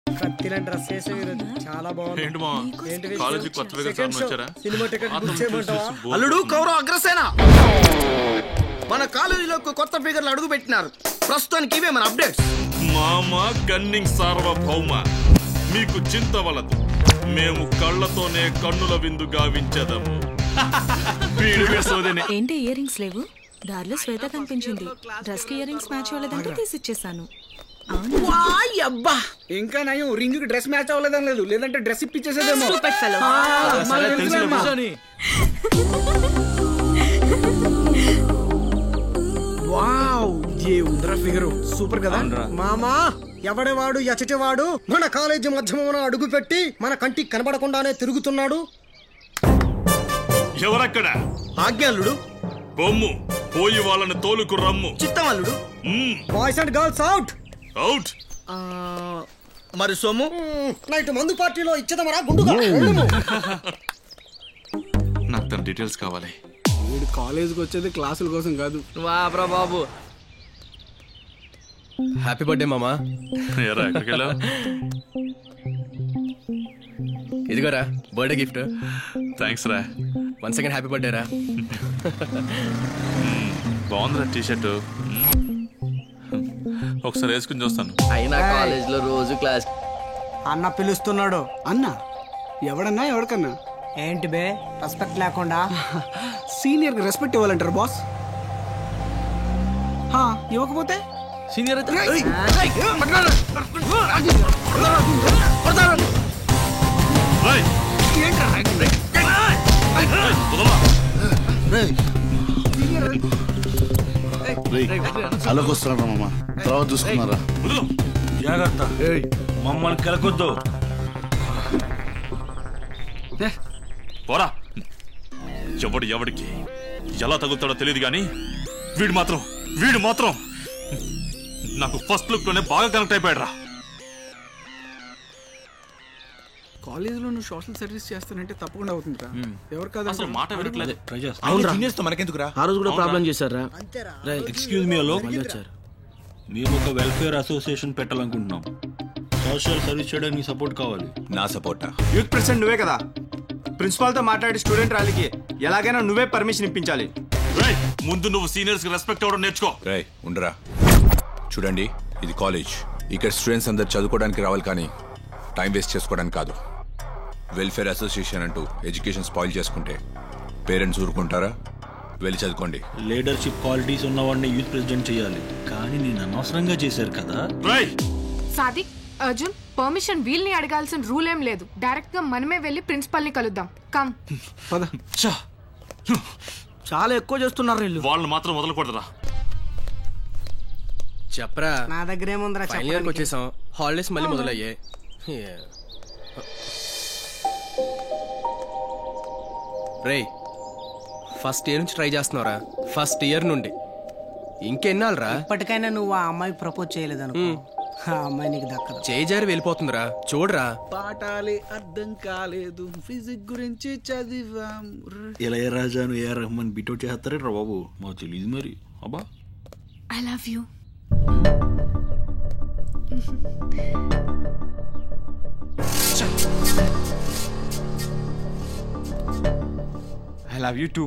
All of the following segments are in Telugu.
కత్తిలా డ్రెస్ వేసే చాలా బాగుంది. ఏంటి మా కాలేజీ కొత్తగా సార్ వచ్చారా? సినిమా టికెట్ బుక్ చేయమంటావా? అల్లుడు కౌరవ అగ్రసేన మన కాలేజీలోకి కొత్త ఫిగర్లు అడుగు పెట్టినారు. ప్రస్తుతానికి ఇవే మన అప్డేట్స్. మామ గన్నింగ్ సార్వభౌమ, మీకు చింత వలదు. మేము కళ్ళతోనే కన్నుల విందు గావించదము. ఏంటి ఇయర్ రింగ్స్ లేవు? దారిలో శ్వేత కనిపించింది. డ్రెస్ కి ఇయర్ రింగ్స్ మ్యాచ్ అవ్వలేదంటే తీసిచ్చేసాను. అబ్బా ఇంకా నయం రింగ్ కి డ్రెస్ మ్యాచ్ అవ్వలేదని లేదు, లేదంటే డ్రెస్ ఇప్పించేసేదేమో. వావ్ ఏ ఉందరా ఫిగరు సూపర్ కదా మామా. ఎవడేవాడు ఎచటివాడు మన కాలేజీ మధ్యమన అడుగు పెట్టి మన కంటికి కనబడకుండానే తిరుగుతున్నాడు. ఎవరక్కడ? ఆజ్ఞాలుడు బొమ్ము పోయి వాళ్ళని తోలుకు రమ్ము. చిత్తం అల్లుడు. Boys and girls out. Out. మరి సొమ్ము నైట్ మందు పార్టీలో ఇచ్చేదమరా గుండుగా. నాకు తన డీటెయిల్స్ కావాలి. వీడు కాలేజ్కి వచ్చేది క్లాసుల కోసం కాదు. వాబ్రా బాబు. హ్యాపీ బర్త్డే మామా. ఎరా ఎక్కడికి వెళ్ళావు? ఇదిగోరా బర్త్డే గిఫ్ట్. థ్యాంక్స్ రా. వన్ సెకండ్ హ్యాపీ బర్త్డే రా. బాగుందిరా టీషర్ట్. ఒకసారి వేసుకుని చూస్తాను. అయినా కాలేజ్ లో రోజు క్లాస్ అన్న పిలుస్తున్నాడు. అన్న ఎవడన్నా ఎవరికన్నా ఏంటి బే రెస్పెక్ట్ లేకుండా? సీనియర్ కి రెస్పెక్ట్ ఇవ్వాలంటారు బాస్. ఇవ్వకపోతే సీనియర్ అయితే అలాగొస్తున్నారా మామ? తర్వాత చూసుకున్నారా? జాగ్రత్త, మమ్మల్ని కెలకొద్దు. పోరా. ఎవడు ఎవడికి ఎలా తగులుతాడో తెలియదు కానీ వీడు మాత్రం నాకు ఫస్ట్ లుక్ లోనే బాగా కనెక్ట్ అయిపోయాడు రా. కాలేజీలో నువ్వు సోషల్ సర్వీస్ చేస్తానంటే తప్పకుండా అవుతుందిరా. ఎవరు కాదు అసలు మాట వినట్లేదు. మనకెందుకురా? ఆ రోజు కూడా ప్రాబ్లం చేశారా? ఎక్స్క్యూజ్ మీ అలోక్, మేము ఒక వెల్ఫేర్ అసోసియేషన్ పెట్టాలనుకుంటున్నాం. సోషల్ సర్వీస్ చేయడానికి నీ సపోర్ట్ కావాలి. నా సపోర్టా? యూత్ ప్రెసిడెంట్ నువ్వే కదా. ప్రిన్సిపాల్ తో మాట్లాడి స్టూడెంట్ ర్యాలీకి ఎలాగైనా నువ్వే పర్మిషన్ ఇప్పించాలి. ముందు నువ్వు సీనియర్స్ కి రెస్పెక్ట్ అవ్వడం నేర్చుకో. రేయ్ ఉండరా. చూడండి, ఇది కాలేజ్. ఇక్కడ స్టూడెంట్స్ అందరు చదువుకోవడానికి రావాలి, కానీ టైం వేస్ట్ చేసుకోవడానికి కాదు. వెల్ఫేర్ అసోసియేషన్ అంటూ ఎడ్యుకేషన్ స్పాయిల్ చేసుకుంటే పేరెంట్స్ ఊరుకుంటారా? వెళ్ళి చదువుకోండి. లీడర్షిప్ క్వాలిటీస్ ఉన్నవాడిని యూత్ ప్రెసిడెంట్ చేయాలి, కానీ నేను అనవసరంగా చేశారు కదా. సాదిక్, అర్జున్, పర్మిషన్ వీళ్ళని అడగాల్సిన రూల్ ఏం లేదు. డైరెక్ట్ గా మనమే వెళ్ళి ప్రిన్సిపల్ ని కలుద్దాం. కమ్. చాలా ఎక్కువ చేస్తున్నారు వీళ్ళు. వాళ్ళని మాత్రం వదలకూడదురా. చెప్పరా. నా దగ్గర ఏముందిరా? ఫైనల్ ఇయర్కి వచ్చేసాం. హాలిడేస్ మళ్ళీ మొదలయ్యాయి. రే ఫస్ట్ ఇయర్ నుంచి ట్రై చేస్తున్నావురా. ఫస్ట్ ఇయర్ నుండి ఇంకెన్నాళ్ళరా? ఇప్పటికైనా నువ్వు ఆ అమ్మాయికి ప్రపోజ్ చేయలేదనుకో, ఆ అమ్మాయి నీకు దక్కదు. చేయి జారి వెళ్ళిపోతుందిరా. చూడరా. పాఠాలే అర్థం కాలేదు, ఫిజిక్స్ గురించి చదివాం. ఇళయరాజాను ఏఆర్ రెహమాన్ బిటౌట్ చేస్తారే రా బాబు, మాకు తెలియదు మరి. అబ్బా I love you. I love you two.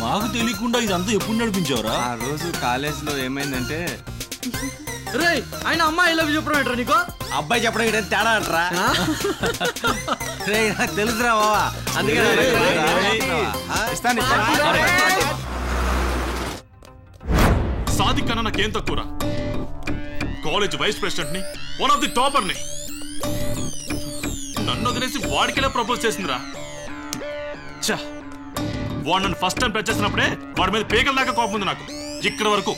మాకు తెలియకుండా ఇదంతా ఎప్పుడు నడిపించావురా? ఆ రోజు కాలేజ్ లో ఏమైందంటే ఆయన అమ్మాయి లవ్ చెప్పడం నీకు? అబ్బాయి చెప్పడం ఏంటంటే తేడా అంటారా? నాకు తెలుసురా బావా, అందుకే సాదిక్ కన్నా నాకేం తక్కువరా? కాలేజ్ వైస్ ప్రెసిడెంట్ ని, వన్ ఆఫ్ ది టాపర్ ని. నన్ను వదిలేసి వాడికెలా ప్రపోజ్ చేసిందిరా? వాడు నన్ను ఫస్ట్ టైం టచ్ చేసినప్పుడే వాడి మీద పేకల దాకా కోపం ఉంది నాకు. ఇక్కడ వరకు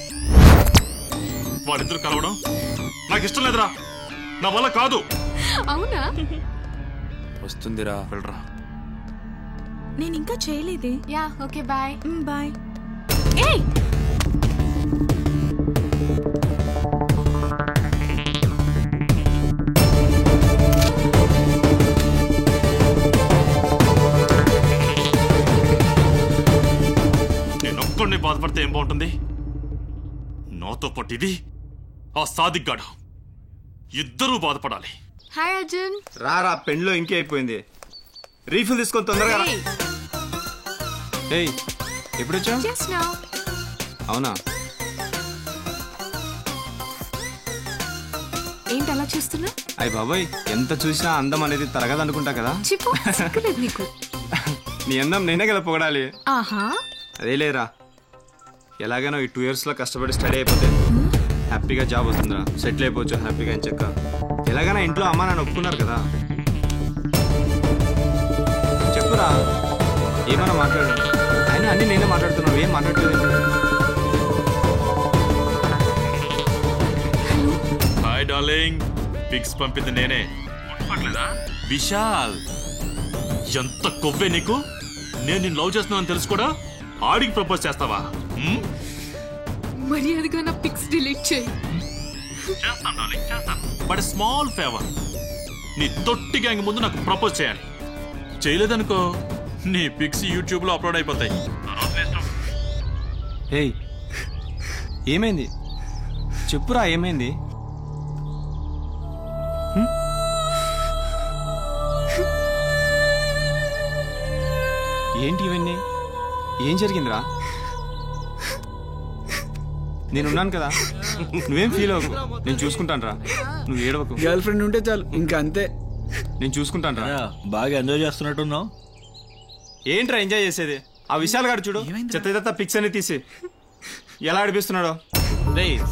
వాడిద్దరు కలవడం నాకు ఇష్టం లేదురా. నా వల్ల కాదు. అవునా? వస్తుందిరా, వెళ్ళరా. నేను ఇంకా చేయలేదే. Yeah okay bye. బాయ్. ఏయ్ నేనొక్కడిని బాధపడితే ఏం బాగుంటుంది? నాతో పాటు ఇది ఆ సాదిక్ గాడు ఇద్దరూ బాధపడాలి. హాయ్ అర్జున్. రారా పెన్లో ఇంకే అయిపోయింది. రీఫిల్ తీసుకొని తొందరగా రా. ఏయ్ ఎప్పుడు వచ్చావు? Just now. అవునా? ఏంటి అలా చూస్తున్నా? అయ్య బాబాయ్, ఎంత చూసినా అందం అనేది తరగదు అనుకుంటా కదా. చెప్పు, సిగ్గులేదు నీకు? నీ అందం నేనే కదా పొగడాలి. ఆహా, అదే లేరా, ఎలాగైనా ఈ 2 yearsలో కష్టపడి స్టడీ అయిపోతే హ్యాపీగా జాబ్ వస్తుందిరా, సెటిల్ అయిపోవచ్చు హ్యాపీగా. అని చెక్క ఎలాగైనా ఇంట్లో అమ్మ నాన్న ఒప్పుకున్నారు కదా. చెప్పురా, ఏమైనా మాట్లాడు. అయినా అన్నీ నేనే మాట్లాడుతున్నావు, ఏం మాట్లాడలేదు. హాయ్ డార్లింగ్, పిక్స్ పంపింది నేనే. విశాల్, ఎంత కొవ్వే నీకు? నేను నిన్ను లవ్ చేస్తున్నానని తెలుసు కూడా ఆడికి ప్రపోజ్ చేస్తావా? మర్యాదగా నా పిక్స్ డిలీట్ చేయి. చేస్తాను డార్లింగ్, చేస్తాను. బట్ స్మాల్ ఫేవర్, నీ తొట్టి గ్యాంగ్ ముందు నాకు ప్రపోజ్ చేయాలి. చేయలేదనుకో నీ పిక్స్ యూట్యూబ్ లో అప్లోడ్ అయిపోతాయి. ఏయ్ ఏమైంది చెప్పురా, ఏమైంది? ఏంటి ఇవన్నీ? ఏం జరిగిందిరా? నేనున్నాను కదా, నువ్వేం ఫీల్ అవ్వకు, నేను చూసుకుంటాను రా. నువ్వు ఏడవకు. గర్ల్ ఫ్రెండ్ ఉంటే చాలు, ఇంకా అంతే. నేను చూసుకుంటాను రా. బాగా ఎంజాయ్ చేస్తున్నట్టున్నావు. ఏంట్రా ఎంజాయ్ చేసేది? ఆ విశాల్ గారు చూడు, చెత్త పిక్స్ అన్ని తీసి ఎలా అడిపిస్తున్నాడో.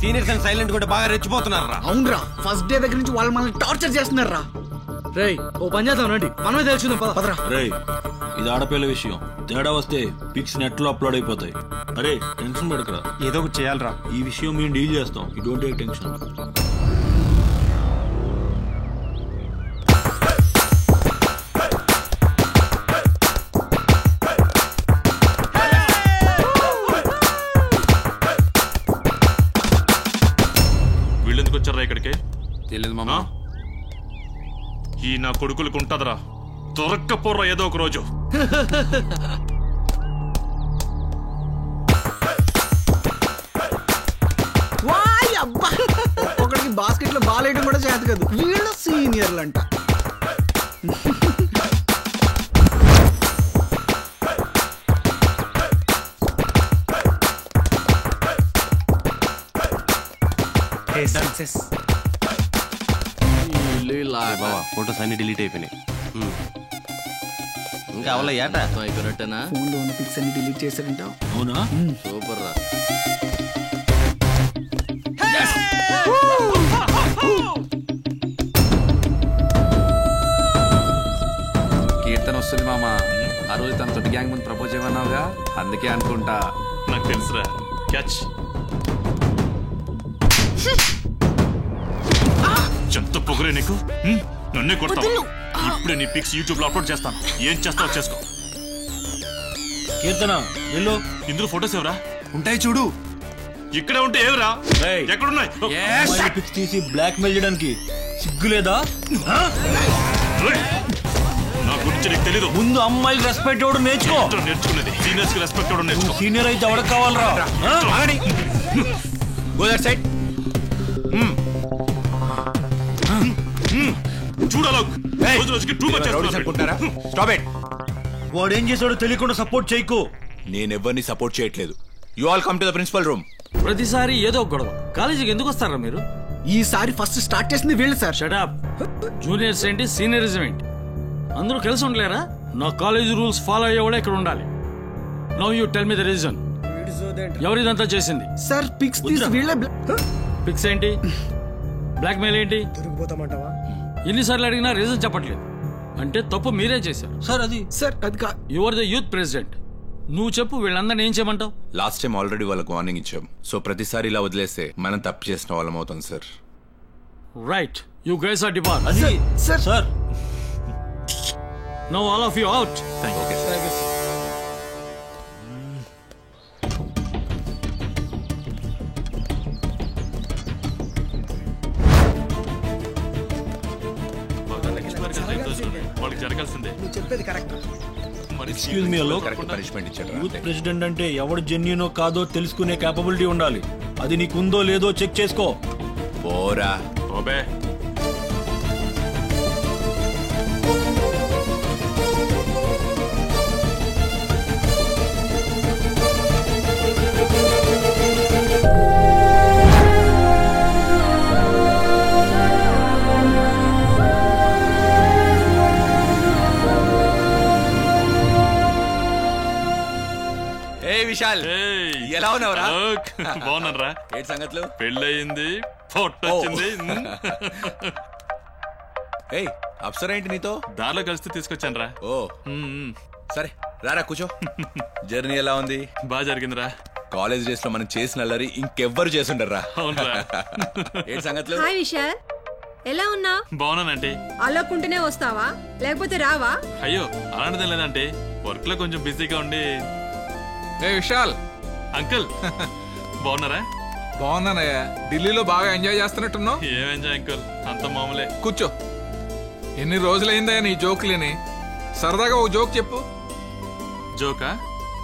సీనియర్స్ అండ్ సైలెంట్ కూడా బాగా రెచ్చిపోతున్నారు రా. అవునరా, ఫస్ట్ డే దగ్గర నుంచి వాళ్ళు మనల్ని టార్చర్ చేస్తున్నారు రా. రేయ్ ఓ పని చేద్దాం రండి, మనమే తెలుసుకుందాం పదరా. రేయ్, ఇది ఆడపిల్ల విషయం, తేడా వస్తే పిక్స్ నెట్ లో అప్లోడ్ అయిపోతాయి. అరే టెన్షన్ పడకరా, ఏదో ఒకటి చేయాలరా. ఈ విషయం మేము డీల్ చేస్తాం. You don't take tension. వీళ్ళెందుకు వచ్చారా ఇక్కడికి? తెలియదు మామా. ఈ నా కొడుకులకు ఉంటదరా, దొరక్కపోర్రా ఏదో ఒక రోజు. వాయ్ అబ్బా, ఒక్కొక్కడికి బాస్కెట్ లో బాల్ వేయడం కూడా చేత కాదు. వీళ్ళు సీనియర్లు అంట. ఫోటోస్ అన్ని డిలీట్ అయిపోయినాయి. ఇంకా అవలే ఏట అయిపోయినట్టేనా? ఫోన్ లో ఉన్న పిక్స్ అన్ని డిలీట్ చేశారంట. అవునా? సూపర్ రా. కీర్తన వస్తుంది మామ. ఆ రోజు తన తోటి గ్యాంగ్ ముందు ప్రపోజ్ చేయమన్నావుగా, అందుకే అనుకుంటా. నాకు తెలుసురా. క్యాచ్. ఎంత పొగరే నీకు? నన్నే కొడతావు. ఇప్పుడే నీ పిక్స్ యూట్యూబ్ లో అప్లోడ్ చేస్తాను. ఏం చేస్తావో చేసుకో. కీర్తన ఎల్లో ఇందులో ఫోటోస్ ఎవరా? ఉంటాయి చూడు. ఇక్కడే ఉంటే ఏవరా? ఎక్కడున్నాయి? పిక్స్ తీసి బ్లాక్ మెయిల్ చేయడానికి సిగ్గులేదా? నా గురించి నీకు తెలీదు. ముందు అమ్మాయిలు రెస్పెక్ట్ ఇవ్వడం నేర్చుకో. నేర్చుకునేది సీనియర్స్ కి రెస్పెక్ట్ ఇవ్వడం నేర్చుకో. సీనియర్ అయితే ఎవరికి కావాలరా? Go that side. వాడు ఏం చేశాడో తెలియకుండా సపోర్ట్ చేయకు. నేనెవ్వరిని సపోర్ట్ చేయట్లేదు. You all come to the principal room. ప్రతిసారి ఏదో గొడవ. కాలేజీకి ఎందుకు వస్తారా మీరు? ఈసారి ఫస్ట్ స్టార్ట్ చేసింది వీళ్ళు సార్. షటప్. జూనియర్స్ ఏంటి, సీనియరిజం ఏంటి? అందరూ కలిసి ఉండలేరా? నా కాలేజీ రూల్స్ ఫాలో అయ్యేవాడే ఇక్కడ ఉండాలి. Now you tell me the reason. ఎవరిదంతా చేసింది? సార్ పిక్స్ తీసి వీళ్ళే. పిక్స్ ఏంటి, బ్లాక్ మెయిల్ ఏంటి? దొరికిపోతామంటావా? ఎన్నిసార్లు అడిగినా రీజన్ చెప్పట్లేదు. అంటే తప్పు మీరే చేశారు. సార్ అది you are the youth president. నువ్వు చెప్పు, వీళ్ళందరినీ ఏం చేయమంటావు? లాస్ట్ టైం ఆల్రెడీ వాళ్ళకు వార్నింగ్ ఇచ్చాం. సో ప్రతిసారి ఇలా వదిలేస్తే మనం తప్పు చేసిన వాళ్ళం అవుతాం sir. Right, you guys are depart. అది sir. Now all of you out. Okay sir. వాళ్ళకి జరగాల్సిందే. నువ్వు చెప్పేది కరెక్ట్. ఎక్స్క్యూజ్ మీ అలో. పనిష్మెంట్ ఇచ్చాడు. యూత్ ప్రెసిడెంట్ అంటే ఎవడు జెన్యూనో కాదో తెలుసుకునే కేపబిలిటీ ఉండాలి. అది నీకుందో లేదో చెక్ చేసుకో. పోరా. ఓబే అలోక్ బాగున్నారా? ఏంటి సంగతులు? పెళ్ళయింది, పొట్టొచ్చింది. ఏయ్ అప్సరా ఏంటి నీతో? దారిలో కలిస్తే తీసుకొచ్చాను రా. ఓ సరే రారా కూర్చో. జర్నీ ఎలా ఉంది? బాగా జరిగిందిరా. కాలేజ్ డేస్ లో మనం చేసిన అల్లరి ఇంకెవ్వరు చేసుండర్రా. అవునరా. ఏంటి సంగతులు? హాయ్ విశాల్, ఎలా ఉన్నా? బాగున్నానంటే. అలోకుంటేనే వస్తావా లేకపోతే రావా? అయ్యో అలాంటిదే లేదంటే, వర్క్ లో కొంచెం బిజీగా ఉండి. ఏ విశాల్ అంకుల్ బాగున్నారా? బాగున్నానయ్యా. ఢిల్లీలో బాగా ఎంజాయ్ చేస్తున్నట్టున్నావు. ఏం ఎంజాయ్ అంకుల్, అంత మామూలే. కూర్చో. ఎన్ని రోజులైందయ్యా నీ జోకులేని? సరదాగా ఓ జోక్ చెప్పు. జోకా?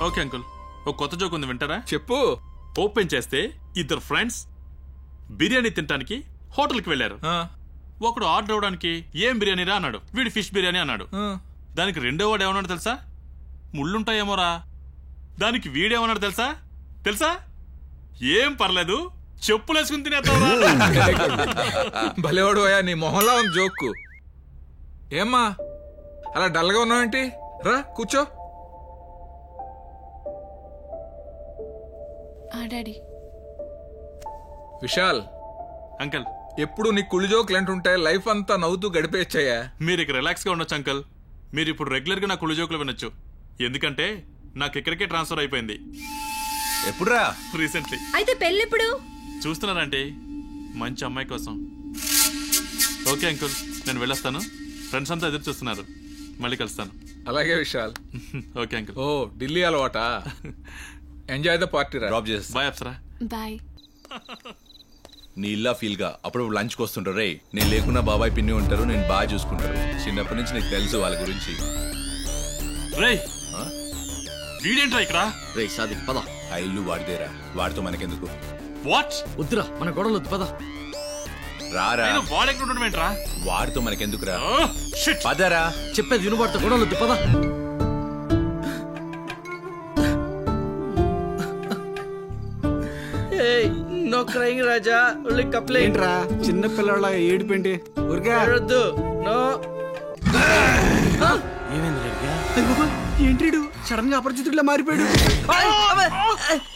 ఓకే అంకుల్, ఒక కొత్త జోక్ ఉంది, వింటారా? చెప్పు. ఓపెన్ చేస్తే ఇద్దరు ఫ్రెండ్స్ బిర్యానీ తినడానికి హోటల్కి వెళ్ళారు. ఒకడు ఆర్డర్ అవడానికి ఏం బిర్యానీ రా అన్నాడు, వీడు ఫిష్ బిర్యానీ అన్నాడు. దానికి రెండో వాడు ఏమన్నాడు తెలుసా? ముళ్ళుంటాయేమోరా. దానికి వీడేమన్నాడు తెలుసా? తెలుసా? ఏం పర్లేదు, చెప్పులేసుకుని తినేస్తావా. భలేవాడు అయ్యా, నీ మొహంలో ఉంది జోక్కు. ఏమ్మా అలా డల్గా ఉన్నావేంటి? రా కూర్చో. డాడీ. విశాల్ అంకల్, ఎప్పుడు నీ కుళ్ళు జోకులు అంటుంటాయి, లైఫ్ అంతా నవ్వుతూ గడిపేయచ్చయ్యా. మీరు ఇక రిలాక్స్ గా ఉండొచ్చు అంకల్. మీరు ఇప్పుడు రెగ్యులర్ గా నా కుళ్ళు జోకులు వినొచ్చు, ఎందుకంటే నాకు ఇక్కడికే ట్రాన్స్ఫర్ అయిపోయింది. ఎప్పుడురా? రీసెంట్లీ. అయితే పెళ్ళెప్పుడు? చూస్తున్నారంటే మంచి అమ్మాయి కోసం. ఓకే అంకుల్, నేను వెళ్ళొస్తాను. ఫ్రెండ్స్ అంతా ఎదురు చూస్తున్నారు, మళ్ళీ కలుస్తాను. అలాగే విశాల్. Okay uncle. ఓ ఢిల్లీ అలవాటా? ఎంజాయ్ ద పార్టీ రా. డ్రాప్ చేస్తా. బాయ్ అప్సరా. బాయ్. నీ ఇల్లా ఫీల్ గా అప్పుడు లంచ్కి వస్తుంటారు. రే నేను లేకున్నా బాబాయ్ పిన్ని ఉంటారు, నేను బాగా చూసుకుంటారు. చిన్నప్పటి నుంచి నీకు తెలుసు వాళ్ళ గురించి. రేయ్ వీడేంట్రా ఇక్కడ? రే సాదిక్ పద. ఆ ఇల్లు వాడిదేరా, వాడితో మనకెందుకు? వాట్? వద్దురా, మన గొడవలు వద్దు, పద. రారా. వాడెక్కడుంటామేంట్రా? వాడితో మనకెందుకురా? పదరా. చెప్పేది వినుబాటుతో గొడవలు వద్దు, పద. నో క్రైంగ్ రాజా, ఓన్లీ కంప్లైంట్. ఏంట్రా చిన్న పిల్లల ఏడుపేంటి? ఊరికే వద్దు. నో. ఏంటి సడన్ గా అపరిచితుడిలా మారిపోయాడు?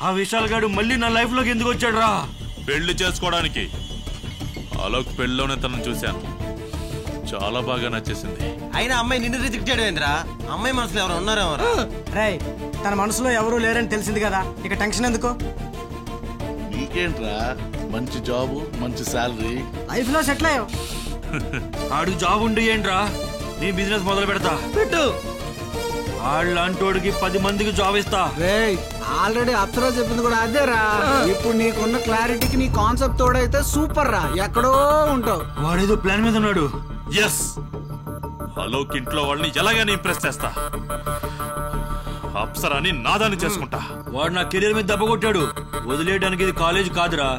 ఆ విశాల్ గాడు మళ్ళీ నా లైఫ్ లోకి ఎందుకు వచ్చాడు రా? పెళ్లి చేసుకోవడానికి. అలోక్ పెళ్ళిలోనే తనను చూశాను, చాలా బాగా నచ్చేసింది. అయినా అమ్మాయి నిన్ను రిజెక్ట్ చేయడం ఏంద్రా? అమ్మాయి మనసులో ఎవరు ఉన్నారేమో. రేయ్ తన మనసులో ఎవరూ లేరని తెలిసింది కదా, ఇక టెన్షన్ ఎందుకు? నీకేంట్రా, మంచి జాబు, మంచి శాలరీ, లైఫ్ లో సెటిల్ అయ్యావు. ఆడు జాబ్ ఉండి ఏంట్రా, నీ బిజినెస్ మొదలు పెడతా. పెట్టు. ఆళ్ళంటోడికి 10 మందికి జాబ్ ఇస్తా. ఆల్రెడీ అప్సరా చెప్పింది కూడా అదేరా. ఇప్పుడు నీకున్న క్లారిటీకి నీ కాన్సెప్ట్ తోడైతే సూపర్ రా, ఎక్కడో ఉంటావు. వాడేదో ప్లాన్ మీద ఉన్నాడు. ఎస్, అలోక్ ఇంట్లో వాళ్ళని ఎలాగైనా ఇంప్రెస్ చేస్తా. అప్సరాని నాదాన్ని చేసుకుంటా. వాడు నా కెరీర్ మీద దెబ్బ కొట్టాడు, వదిలేయడానికి ఇది కాలేజ్ కాదురా,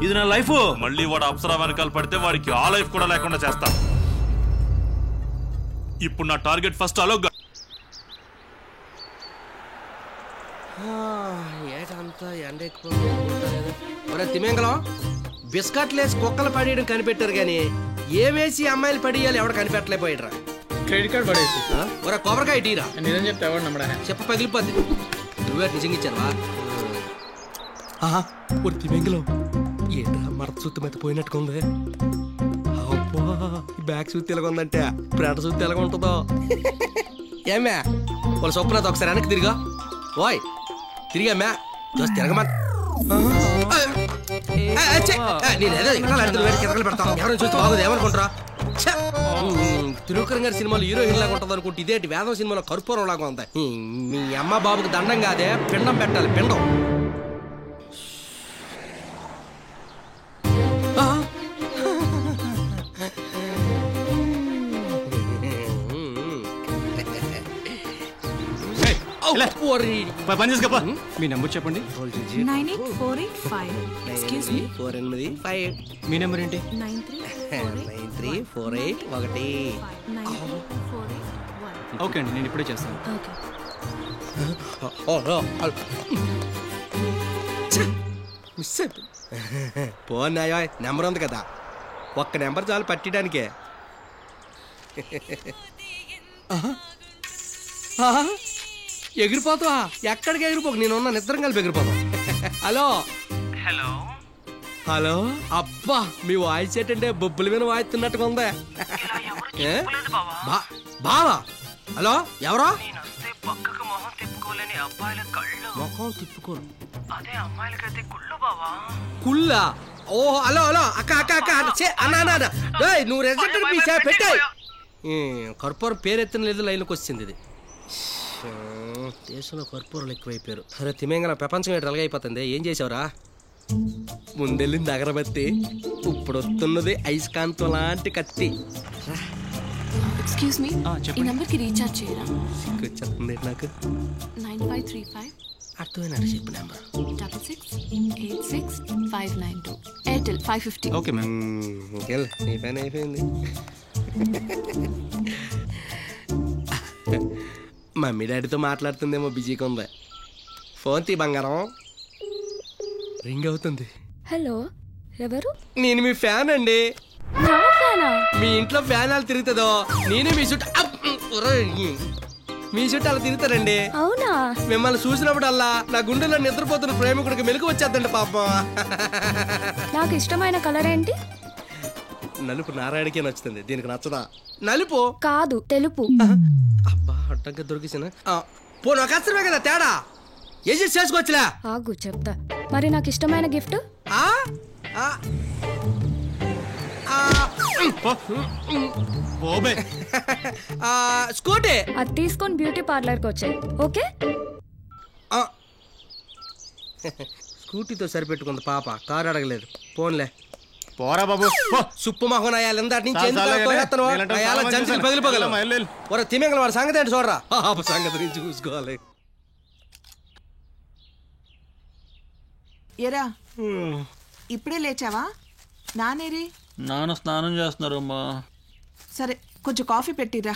ఇది నా లైఫ్. మళ్ళీ వాడు అప్సరా వెనకాల పడితే వాడికి ఆ లైఫ్ కూడా లేకుండా చేస్తా. ఇప్పుడు నా టార్గెట్ ఫస్ట్ అలోక్. ఏటంతా ఎండ ఎక్కువ. తిమేంగలం బిస్కట్లు వేసి కుక్కలు పడేయడం కనిపెట్టారు కానీ ఏమేసి అమ్మాయిలు పడేయాలి ఎవడ కనిపెట్టలేకపోయాడు రా. క్రెడిట్ కార్డ్ పడేసి ఒరే కొబ్బరికాయ టీరా. నిజం చెప్తే ఎవరు నమ్మడా? చెప్ప పగిలిపోద్ది. నువ్వే నిజంగా ఇచ్చావా? ఒరి తిమేంగలం ఏంట్రా మడత సుత్తి మీద పోయినట్టుగా ఉంది. అబ్బా ఈ బ్యాగ్ సుత్తి ఎలాగ ఉందంటే ప్రేట సుత్తి ఎలాగ ఉంటుందో. ఏమే వాళ్ళ స్వప్నత ఒకసారి వెనక్కి తిరిగా. ఓయ్ తిరిగా మ్యా జస్ట్ తిరగమా. నేనేదో కిరకలు పెడతాను, ఎవరైనా చూస్తే బాగోదు ఏమనుకుంటారా? తిరుకరం గారి సినిమాలో హీరోయిన్ లాగా ఉంటుంది అనుకుంటే ఇదేంటి వేదం సినిమాలో కర్పూరం లాగా ఉంది. మీ అమ్మ బాబుకి దండం కాదే, పిండం పెట్టాలి, పిండం. పని చేసుకో. మీ నెంబర్ చెప్పండి. 98485. Excuse me. 485. మీ నెంబర్ ఏంటి? 9348 ఓకే అండి, నేను ఇప్పుడే చేస్తాను. పోన్నాయో నెంబర్ ఉంది కదా, ఒక్క నెంబర్ చాలు పట్టడానికే. ఎగిరిపోతావా? ఎక్కడికి ఎగిరిపోకు, నేనున్న నిద్రం కలిపి ఎగిరిపోతావు. హలో హలో హలో అబ్బా మీ వాయిస్ ఏంటంటే బొబ్బుల మీద వాయిస్తున్నట్టుగా ఉందా బావా హలో ఎవరో పక్కకు మొహం తిప్పుకోలేని అబ్బాయిల కళ్ళు మొహం తిప్పుకోరు అదే అమ్మాయిలకైతే కుళ్ళు బావా కుళ్ళా ఓ హలో హలో అక్క అక్క అక్క అన్నా నువ్వు రెసిడెంట్ పెట్టాయి కర్పూరం పేరెత్తిన లేదు లైన్లోకి వచ్చింది ఇది దేశంలో కర్పూరాలు ఎక్కువైపోయారు అరే తిమేంగల ప్రపంచం ఏంటి రలగా అయిపోతుంది ఏం చేసావురా ముందెళ్ళింది అగరబత్తి ఇప్పుడు వస్తున్నది ఐస్కాంతం లాంటి కత్తి ఎక్స్క్యూజ్ మీ ఈ నంబర్కి రీఛార్జ్ చేయరా వచ్చేస్తుంది నాకు 9535 అర్థమైన చెప్పు నెంబర్ 6686 ఎయిర్టెల్ 550. ఓకే మ్యామ్ నీ పని అయిపోయింది మమ్మీ డాడీతో మాట్లాడుతుందేమో బిజీగా ఉంది ఫోన్ తీ బంగారం రింగ్ అవుతుంది హలో ఎవరు నేను మీ ఫ్యాన్ అండి నా ఫ్యానా మీ ఇంట్లో ఫ్యాన్ అలా తిరుగుతుందో నేను మీ చుట్టూ మీ చుట్టూ అలా తిరుగుతానండి అవునా మిమ్మల్ని చూసినప్పుడల్లా నా గుండెలో నిద్రపోతున్న ప్రేమికుడికి మెలకు వచ్చేద్దండి పాపం నాకు ఇష్టమైన కలర్ ఏంటి నలుపు నారాయణకే నచ్చుతుంది దీనికి నచ్చదా నలుపు కాదు తెలుపు అబ్బా అట్టంగా దొరికిసిన పోను ఒక అసరమే కదా తేడా ఏం చేసి చేసుకోవచ్చులే ఆగు చెప్తా మరి నాకు ఇష్టమైన గిఫ్ట్ స్కూటీ అది తీసుకొని బ్యూటీ పార్లర్కి వచ్చాయి ఓకే స్కూటీతో సరిపెట్టుకుంది పాప కారు అడగలేదు ఫోన్లే పోరా బాబు సుప్పు మహోన్ అయ్యాలి జంతులు పగిలిపోగలరు తిమింగల వాడి సంగతి ఏంటి చూడరా సంగతి నుంచి చూసుకోవాలి ఏరా ఇప్పుడే లేచావా నానేరి నాన్న స్నానం చేస్తున్నారు అమ్మా సరే కొంచెం కాఫీ పెట్టిరా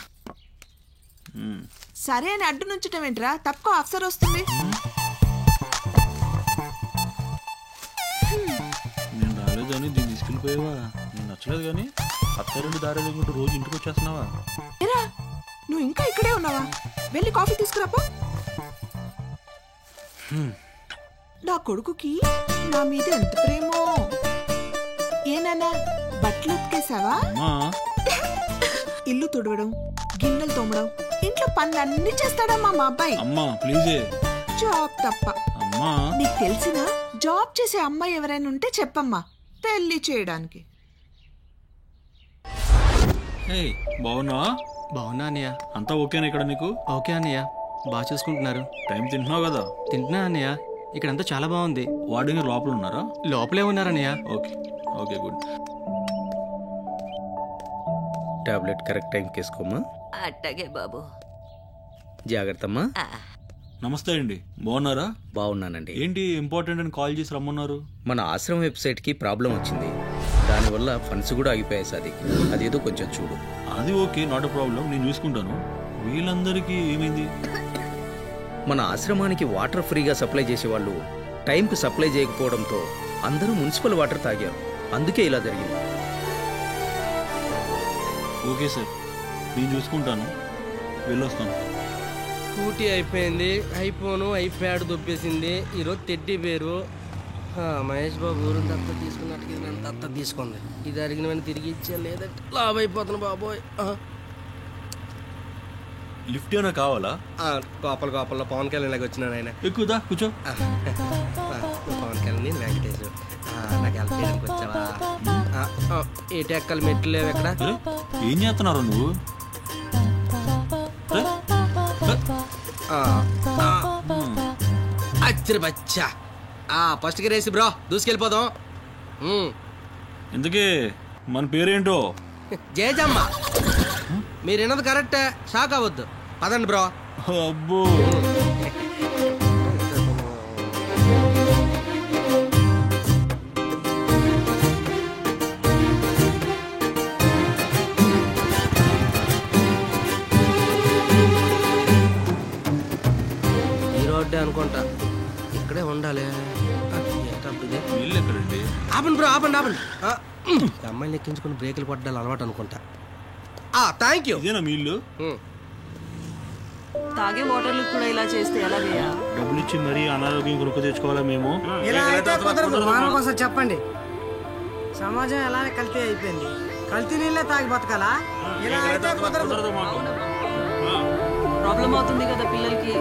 సరే అని అడ్డు నుంచటం ఏంట్రా తక్కువ అఫ్సర్ వస్తుంది నేను రాలేదని దీన్ని తీసుకెళ్ళిపోయావా నేను నచ్చలేదు కానీ అత్తారెండు దారేది రోజు ఇంటికి వచ్చేస్తున్నావా ఏరా నువ్వు ఇంకా ఇక్కడే ఉన్నావా వెళ్ళి కాఫీ తీసుకురాపో నా కొడుకుకి నా మీద ఎంత ప్రేమో ఏనన్నా బట్టలు ఉతికేసావా ఇల్లు తుడవడం గిన్నెలు తోమడం ఇంట్లో పనులన్నీ చేస్తాడమ్మా మా అబ్బాయి అమ్మా ప్లీజే జాబ్ తప్ప అమ్మా నీకు తెలిసిన జాబ్ చేసే అమ్మాయి ఎవరైనా ఉంటే చెప్పమ్మా పెళ్లి చేయడానికి బాగున్నావా బాగున్నా అన్నయ్య అంతా ఓకేనా ఇక్కడ నీకు ఓకే అన్నయ్య బాగా చూసుకుంటున్నారు టైం తింటున్నావు కదా తింటున్నా అన్నయ్య ఇక్కడంతా చాలా బాగుంది వార్డెన్ లోపల ఉన్నారా లోపలే ఉన్నారన్నయ్య okay okay good tablet correct టైంకి వేసుకోమా అట్టగే బాబు జాగ్రత్తమ్మా నమస్తే అండి బాగున్నారా బాగున్నానండి ఏంటి ఇంపార్టెంట్ అని కాల్ చేసి రమ్మన్నారు మన ఆశ్రమం వెబ్సైట్కి ప్రాబ్లం వచ్చింది దానివల్ల ఫండ్స్ కూడా ఆగిపోయాయి సార్ అదేదో కొంచెం చూడు అది ఓకే నాట్ ఎ ప్రాబ్లం నేను చూసుకుంటాను వీళ్ళందరికీ ఏమైంది మన ఆశ్రమానికి వాటర్ ఫ్రీగా సప్లై చేసేవాళ్ళు టైంకి సప్లై చేయకపోవడంతో అందరూ మున్సిపల్ వాటర్ తాగారు అందుకే ఇలా జరిగింది ఓకే సార్ నేను చూసుకుంటాను వెళ్ళొస్తాను స్కూటీ అయిపోయింది ఐఫోను ఐప్యాడ్ దొబ్బేసింది ఈరోజు తెడ్డి పేరు మహేష్ బాబు ఊరు దత్త తీసుకున్నట్టుగా ఇది నన్ను దత్త తీసుకుంది ఇది అడిగినవన్నీ తిరిగి ఇచ్చా లేదంటే లాభ అయిపోతున్నా బాబోయ్ లిఫ్ట్ ఏమైనా కావాలా కోపల్లో పవన్ కళ్యాణ్ లాగా వచ్చినాడు ఆయన ఎక్కుదా కూర్చో పవన్ కళ్యాణ్ వెంకటేష్ నాకు హెల్ప్ చేయడానికి వచ్చావా ఏటి ఎక్కలు మెట్లు లేవు ఎక్కడ ఏం చేస్తున్నారు నువ్వు అచ్చరి బచ్చా ఫస్ట్ కి రేసి బ్రో దూసుకెళ్ళిపోదాం ఇంతకీ మన పేరేంటో జయజమ్మ మీరు విన్నది కరెక్టే షాక్ అవ్వద్దు పదండి బ్రో అబ్బో ఈ రోడ్డే అనుకుంటా ఇక్కడే ఉండాలి వీళ్ళు ఎక్కడండి ఆపండి బ్రో ఆపండి అమ్మాయిని ఎక్కించుకుని బ్రేకులు పడ్డాలి అలవాటు అనుకుంటా థ్యాంక్ యూ ఇదేనా మీ ఇల్లు తాగే వాటర్లు కూడా ఇలా చేస్తే ఎలాగయ్యా? డబ్బులు ఇచ్చి మరీ అనారోగ్యం కొనుక్కు తెచ్చుకోవాలా మేము? ఇలా అయితే కుదరదు. వారం కోసం చెప్పండి. సమాజం ఎలానే కల్తీ అయిపోయింది. కల్తీ నీళ్ళే తాగి బతకాలా? ఇలా అయితే కుదరదు. ప్రాబ్లం అవుతుంది కదా పిల్లలకి.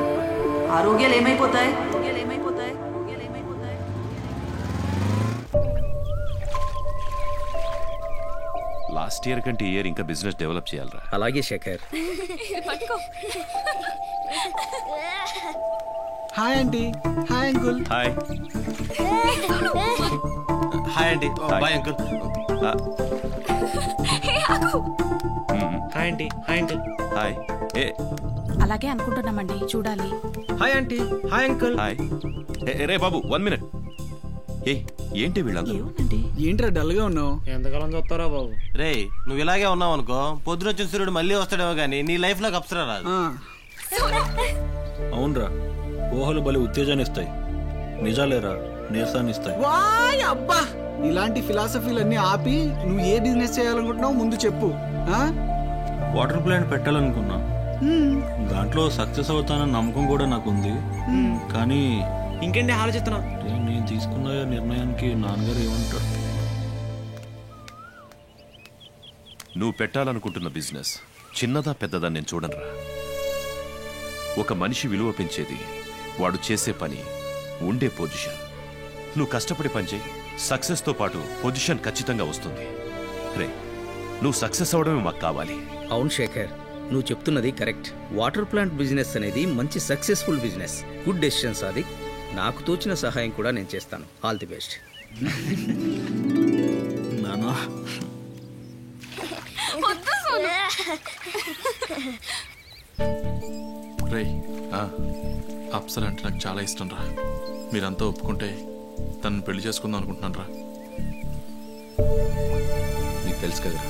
ఆరోగ్యాలు ఏమైపోతాయి? లాస్ట్ ఇయర్ కంటే ఇయర్ ఇంకా బిజినెస్ డెవలప్ చేయాలరా. అలాగే Sekhar. Hi aunty. Hi uncle. Hi hi aunty. Bye uncle. Hi aunty. Hi uncle. Hi. ఏ అలాగే అనుకుంటున్నామండి, చూడాలి. Hi aunty. Hi uncle. Hi. రే బాబు 1 minute. ఏ ఏంటి వీళ్ళందరూ? ఏంట్రా డల్ గా ఉన్నావు? ఎంతకాలం చూస్తారా బాబు? రే నువ్వు ఇలాగే ఉన్నావు అనుకో, పొద్దున వచ్చిన సూర్యుడు మళ్ళీ వస్తాడేమో కానీ నీ లైఫ్ లోకి అప్సరా రాదు. అవునరా, ఊహలు బలి ఉత్తేజాన్ని ఇస్తాయి, నిజాలేరా నీరసాన్ని ఇస్తాయి. వాయ్ అబ్బా, ఇలాంటి ఫిలాసఫీలన్నీ ఆపి నువ్వు ఏ బిజినెస్ చేయాలనుకుంటున్నావు ముందు చెప్పు. వాటర్ ప్లాంట్ పెట్టాలనుకున్నా, దాంట్లో సక్సెస్ అవుతానన్న నమ్మకం కూడా నాకుంది. కానీ ఇంకేంటి ఆలోచిస్తున్నావు? నేను తీసుకున్న నిర్ణయానికి నాన్నగారు ఏమంటారు? నువ్వు పెట్టాలనుకుంటున్న బిజినెస్ చిన్నదా పెద్దదా నేను చూడనురా. ఒక మనిషి విలువ పెంచేది వాడు చేసే పని, ఉండే పొజిషన్. నువ్వు కష్టపడి పనిచేయి, సక్సెస్తో పాటు పొజిషన్ ఖచ్చితంగా వస్తుంది. రే నువ్వు సక్సెస్ అవడమే మాకు కావాలి. అవును శేఖర్, నువ్వు చెప్తున్నది కరెక్ట్. వాటర్ ప్లాంట్ బిజినెస్ అనేది మంచి successful business. Good decision Sadiq. నాకు తోచిన సహాయం కూడా నేను చేస్తాను. All the best. నానా రే అప్సర అంటే నాకు చాలా ఇష్టం రా. మీరంతా ఒప్పుకుంటే తను పెళ్లి చేసుకుందాం అనుకుంటున్నాను రా. నీకు తెలుసు కదరా,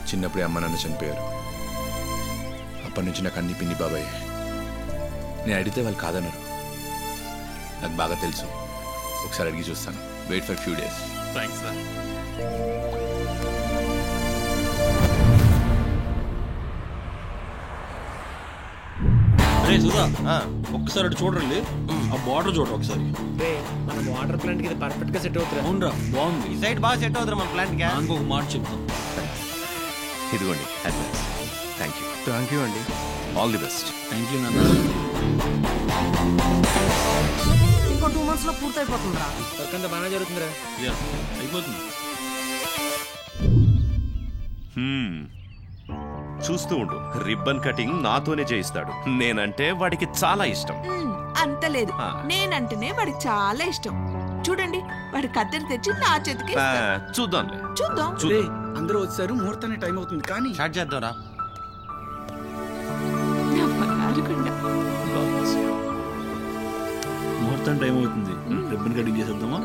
చిన్నప్పుడే అమ్మ నాన్న చనిపోయారు. అప్పటి నుంచి నాకు అన్ని పిన్ని బాబాయ్. నేను అడిగితే వాళ్ళు కాదన్నారు. నాకు బాగా తెలుసు, ఒకసారి అడిగి చూస్తాను. Wait for few days. Thanks రా. రే సుధా, ఒక్కసారి అటు చూడండి. ఆ బార్డర్ చూడరు ఒకసారి. మన వాటర్ ప్లాంట్ కి పర్ఫెక్ట్ గా సెట్ అవుతుంది. అవునరా, బాగుంది. ఈ సైడ్ బాగా సెట్ అవుతుంది మన ప్లాంట్ కి. ఇంకొక మాట చెప్తాం. ఇదిగోండి advance. Thank you. Thank you అండి. All the best. Thank you నాన్న. ఇంకో 2 months లో పూర్తయిపోతుందిరా. వర్క్ అంతా బాగా జరుగుతుందిరా. అయిపోతుంది. చూస్తూ ఉండు, రిబ్బన్ కటింగ్ నాతోనే చేయిస్తాడు. నేనంటే వాడికి చాలా ఇష్టం. అంత లేదు, నేనంటేనే వాడికి చాలా ఇష్టం. చూడండి, వాడి కత్తెర తెచ్చి నా చేతికి చూద్దాంలే. చూద్దాం. అందరూ వచ్చారు, ముహూర్తానికి టైం అవుతుంది. కానీ స్టార్ట్ చేద్దాంరా. ముహూర్తం టైం అవుతుంది. రిబ్బన్ కటింగ్ చేసేద్దామా?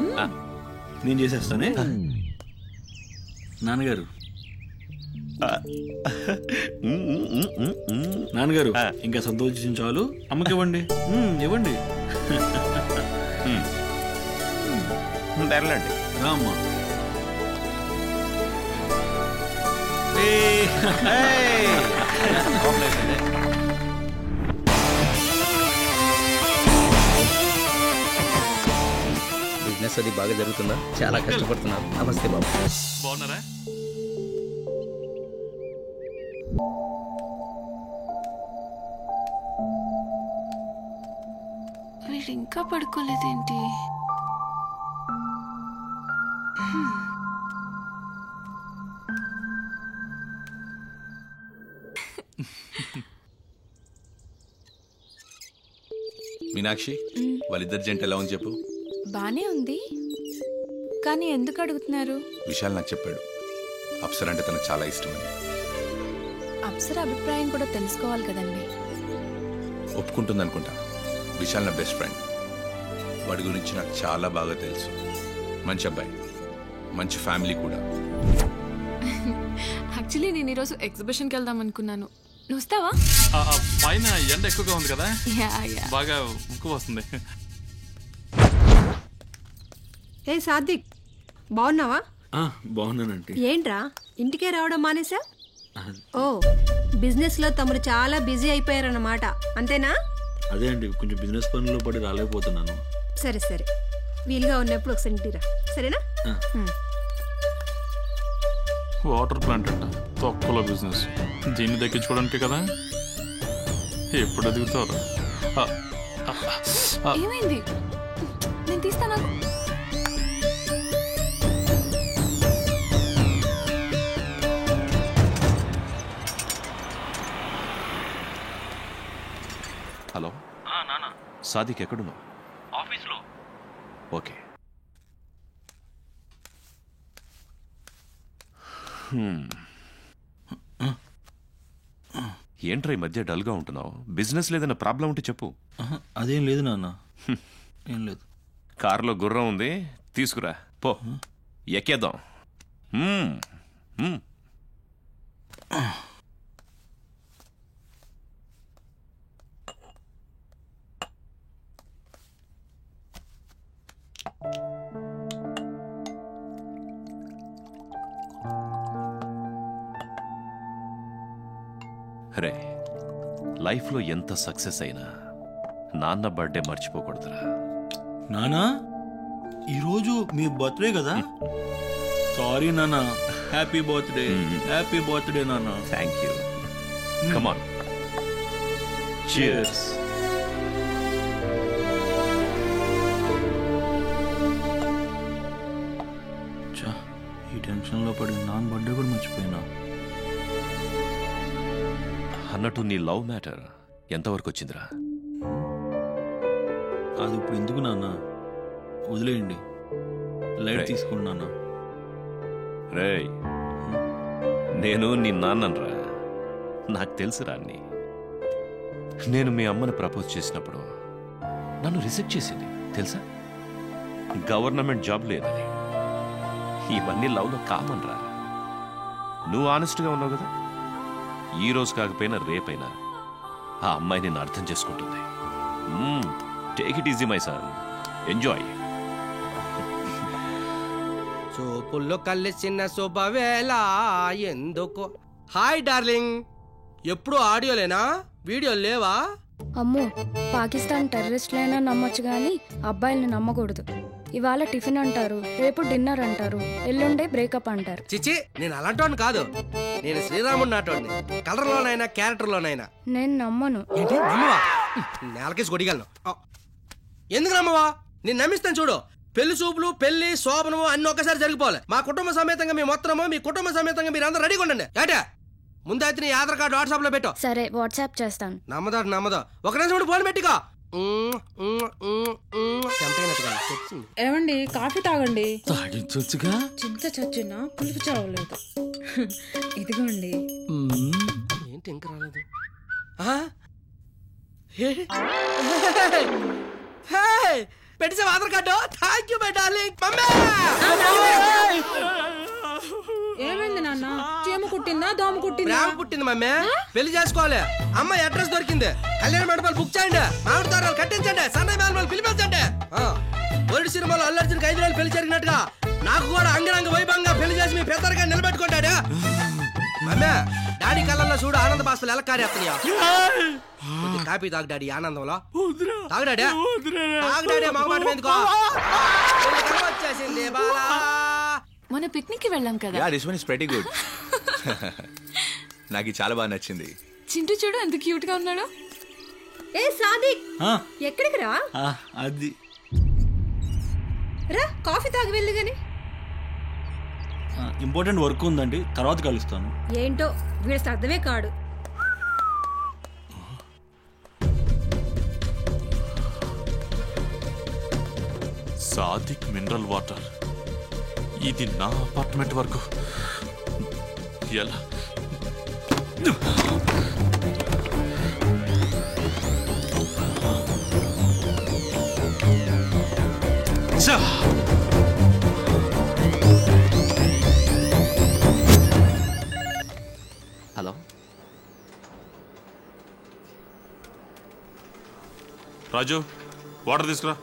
నేను చేసేస్తానే. నాన్నగారు నాన్నగారు ఇంకా సంతోషించాలు. అమ్మకి ఇవ్వండి. ఇవ్వండి. తెరలండి. రా అమ్మా. బిజినెస్ అది బాగా జరుగుతుందా? చాలా కష్టపడుతున్నారు. నమస్తే బాబు. బాగున్నారా? వీడు ఇంకా పడుకోలేదేంటి? మీనాక్షి, వాళ్ళిద్దరు జంట ఎలా ఉంది చెప్పు. బానే ఉంది, కానీ ఎందుకు అడుగుతున్నారు? విశాల్ నాకు చెప్పాడు, అప్సర అంటే తనకు చాలా ఇష్టం అని. అప్సర అభిప్రాయం కూడా తెలుసుకోవాలి కదండి. ఒప్పుకుంటుంది అనుకుంటా. విశాల్ నా బెస్ట్ ఫ్రెండ్. వాడి గురించి నాకు చాలా బాగా తెలుసు. మంచి అబ్బాయి, మంచి ఫ్యామిలీ కూడా. యాక్చువల్లీ నేను ఈరోజు ఎగ్జిబిషన్కి వెళ్దాం అనుకున్నాను. నువ్వు వస్తావా? పైన ఎండ ఎక్కువగా ఉంది కదా, బాగా ఉక్కు వస్తుంది. ఏ సాదిక్, బాగున్నావా? బాగున్నానంటే. ఏంట్రా ఇంటికే రావడం మానేసా? ఓ బిజినెస్ లో తమరు చాలా బిజీ అయిపోయారన్నమాట అంతేనా? అదే అండి, కొంచెం బిజినెస్ పనుల్లో పడి రాలేకపోతున్నాను. సరే సరే, వీలుగా ఉన్నప్పుడు ఒకసారి ఇంటిరా, సరేనా? వాటర్ ప్లాంట్ అంట, తొక్కలో బిజినెస్. దీన్ని దక్కించుకోవడానికే కదా. ఎప్పుడు ఎదుగుతారు? ఏమైంది? నేను తీస్తాను. హలో నాన్న, సాదిక్ ఎక్కడున్నావు? ఆఫీస్లో. ఓకే. ఏంట్రా ఈ మధ్య డల్గా ఉంటున్నావు? బిజినెస్ లేదన్న ప్రాబ్లం ఉంటే చెప్పు. అదేం లేదు నాన్న, ఏం లేదు. కారులో గుర్రం ఉంది, తీసుకురా పో, ఎక్కేద్దాం. రే, లైఫ్లో ఎంత సక్సెస్ అయినా నాన్న బర్త్డే మర్చిపోకూడదురా. నానా, ఈరోజు మీ బర్త్డే కదా? సారీ నాన్న, హ్యాపీ బర్త్డే. హ్యాపీ బర్త్డే నాన్న. Thank you. Come on, cheers. ఈ టెన్షన్లో పడి నాన్న బర్త్డే కూడా మర్చిపోయినా. అన్నట్టు నీ లవ్ మ్యాటర్ ఎంతవరకు వచ్చిందిరా? అది ఇప్పుడు ఎందుకు నాన్న, వదిలేయండి. లైట్ తీసుకోండి నాన్న. రేయ్, నేను నీ నాన్నరా, నాకు తెలుసురా అన్ని. నేను మీ అమ్మని ప్రపోజ్ చేసినప్పుడు నన్ను రిజెక్ట్ చేసింది తెలుసా? గవర్నమెంట్ జాబ్ లేదని. ఇవన్నీ లవ్లో కామన్ రా. నువ్వు ఆనెస్ట్గా ఉన్నావు కదా, ఈ రోజు కాకపోయినా రేపైనా ఆ అమ్మాయి నిన్ను అర్థం చేసుకుంటుంది. Take it easy my son, enjoy. చూపుల్లో కలిసిన శుభవేళ ఎందుకు. హాయ్ డార్లింగ్, ఎప్పుడు ఆడియోలేనా, వీడియో లేవా? అమ్మో, పాకిస్తాన్ టెర్రరిస్టులైనా నమ్మొచ్చు గానీ అబ్బాయిల్ని నమ్మకూడదు. ఇవాళ టిఫిన్ అంటారు, రేపు డిన్నర్ అంటారు, ఎల్లుండే బ్రేకప్ అంటారు. చిచి, నేను అలాంటోని కాదు. నేను శ్రీరాముడు నాటోడిని, కలర్లోనైనా క్యారెక్టర్లోనైనా. నేను నమ్మను. ఏంటి నమ్మవా? నేలకేసి కొడిగలను. ఎందుకు నమ్మవా? నేను నమ్మిస్తాను చూడు. పెళ్లి చూపులు, పెళ్లి, శోభనము అన్ని ఒక్కసారి జరిగిపోవాలి. మా కుటుంబ సమేతంగా మీ మొత్తము, మీ కుటుంబ సమేతంగా మీరు అందరూ రెడీగా ఉండండి. ఏటా ముందైతే నీ ఆధార్ కార్డు వాట్సాప్ లో పెట్టు. సరే, వాట్సాప్ చేస్తాను. నమ్మదో ఒక నిమిషం ఫోన్ పెట్టిగా. ఏమండి, కాఫీ తాగండి. తాగించొచ్చుగా. చింత చచ్చిన పులుపు చావలేదు. ఇదిగోండి. ఏంటి ఇంకా రాలేదు? పెట్టేసా Aadhaar card. Thank you my darling. ఏమైంది నాన్న? చీమ కుట్టిందా, దోమ కుట్టిందా? ప్రేమ పుట్టింది మమ్మీ. పెళ్లి చేసుకోవాలి. అమ్మాయి అడ్రస్ దొరికింది. కళ్యాణ మండపాలు బుక్ చేయండి, మామిడి తోరణాలు కట్టించండి, సన్నయ్య మేనమాలు పిలిపించండి. వరల్డ్ సినిమాలో అల్లు అర్జున్కి 5 రోజులు పెళ్లి జరిగినట్టుగా నాకు కూడా అంగరంగ వైభవంగా పెళ్లి చేసి మీ పెద్దరిగా నిలబెట్టుకుంటాడు. మమ్మీ, డాడీ కళ్ళల్లో చూడు ఆనంద బాష్పాలు ఎలా కారేస్తున్నాయా. కాపీ తాగు డాడీ ఆనందంలో. తాగు డాడీ, తాగు డాడీ. మగమాట ఎందుకో వచ్చేసింది బాలా. మన పిక్నిక్ కి వెళ్ళాం కదా. Yeah, this one is pretty good. నాకు చాలా బాగా నచ్చింది. చింటూ చూడు ఎంత క్యూట్ గా ఉన్నాడు. ఏ సాదిక్, ఎక్కడికి రా? అది రా, కాఫీ తాగి వెళ్ళు గాని. ఇంపార్టెంట్ వర్క్ ఉందండి, తర్వాత కలుస్తాను. ఏంటో వీడు శ్రద్ధమే కాడు. సాదిక్ మినరల్ వాటర్, ఇది నా అపార్ట్మెంట్ వరకు ఎలా? హలో రాజు, వాటర్ తీసుకురా.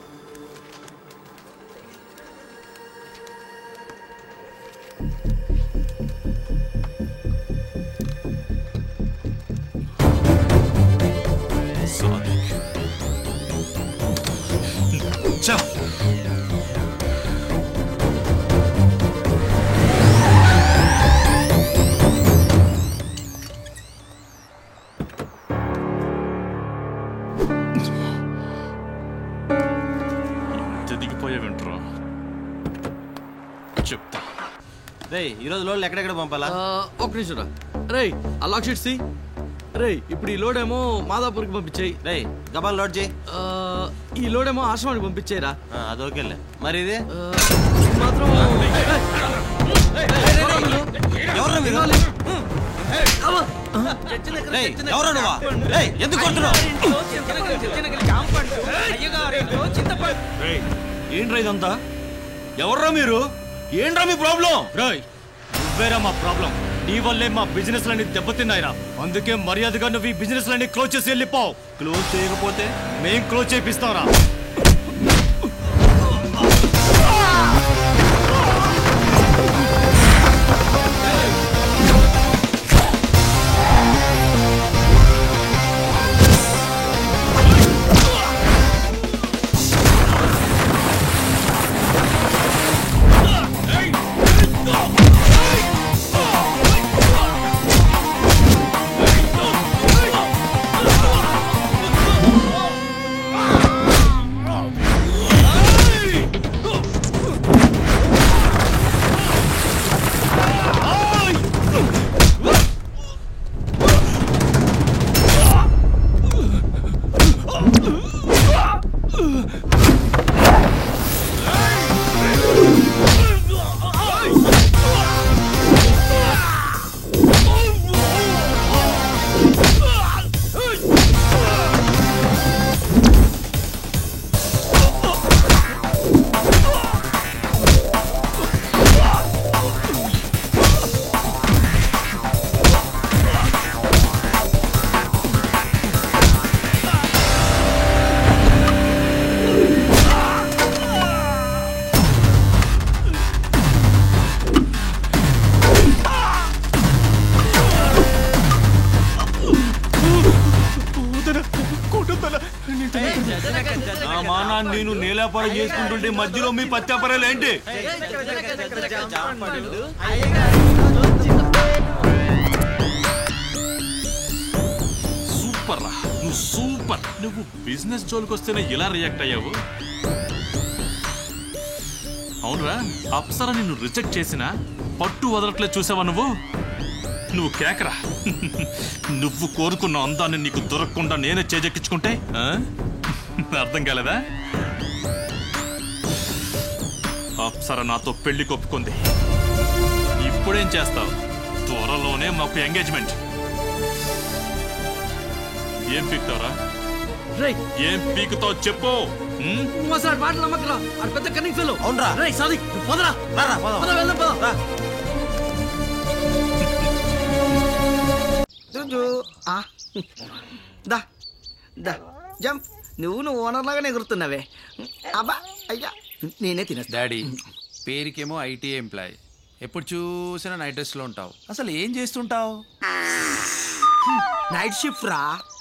రేయ్ ఈ రోజు లోడ్లు ఎక్కడెక్కడ పంపాలా? ఒక్క నిమిషం రా. రేయ్ ఆ లాక్ షీట్స్ రేయ్ ఇప్పుడు ఈ లోడ్ ఏమో మాదాపూర్కి పంపించేయి. రేయ్ గబాల్ లోడ్ చేయి. ఈ లోడ్ ఏమో ఆశ్రమానికి పంపించేయరా. అది ఓకేలే. మరి ఇది మాత్రం ఎవరు మీరు? రేయ్ ఎవరు నువ్వా? రేయ్ ఎందుకు కొడుతున్నావు? ఏంట్రా ఇదంతా? ఎవర్రా మీరు? ఏంట్రా మీ ప్రాబ్లం? రాయ్ నువ్వేరా మా ప్రాబ్లం. నీ వల్లే మా బిజినెస్ లన్నీ దెబ్బతిన్నాయిరా. అందుకే మర్యాదగా నువ్వు ఈ బిజినెస్ లన్నీ క్లోజ్ చేసి వెళ్ళిపోవు. క్లోజ్ చేయకపోతే మేం క్లోజ్ చేపిస్తాంరా. నా మానాన్ని నేను నేలాపారం చేసుకుంటుంటే మధ్యలో మీ పత్యాపరాలు ఏంటి? సూపర్ రా, నువ్వు సూపర్. నువ్వు బిజినెస్ జోలికి వస్తేనే ఇలా రియాక్ట్ అయ్యావు. అవునరా, అప్సరా నిన్ను రిజెక్ట్ చేసినా పట్టు వదలట్లే. చూసావా నువ్వు కేకరా. నువ్వు కోరుకున్న అందాన్ని నీకు దొరకకుండా నేనే చేజెక్కించుకుంటే అర్థం కాలేదా? అప్సరా నాతో పెళ్లి కొప్పుకుంది. ఇప్పుడేం చేస్తావు? త్వరలోనే మాకు ఎంగేజ్మెంట్. ఏం పీకుతావురా? ఏం పీకుతావు చెప్పు. మాటలు నమ్మకరా. అది పెద్ద కన్నింగ్ ఫెలో. అవునరా? రేయ్ సాదిక్ పదరా. పద వెళ్దాం పద. దా దా జంప్. నువ్వు ఓనర్ లాగానే ఎగురుతున్నావే. అబ్బా అయ్యా నేనే తినేస్తా. డాడీ పేరుకేమో ఐటీ ఎంప్లాయ్, ఎప్పుడు చూసినా నైట్ డ్రెస్ లో ఉంటావు. అసలు ఏం చేస్తుంటావు? నైట్ షిఫ్ట్ రా.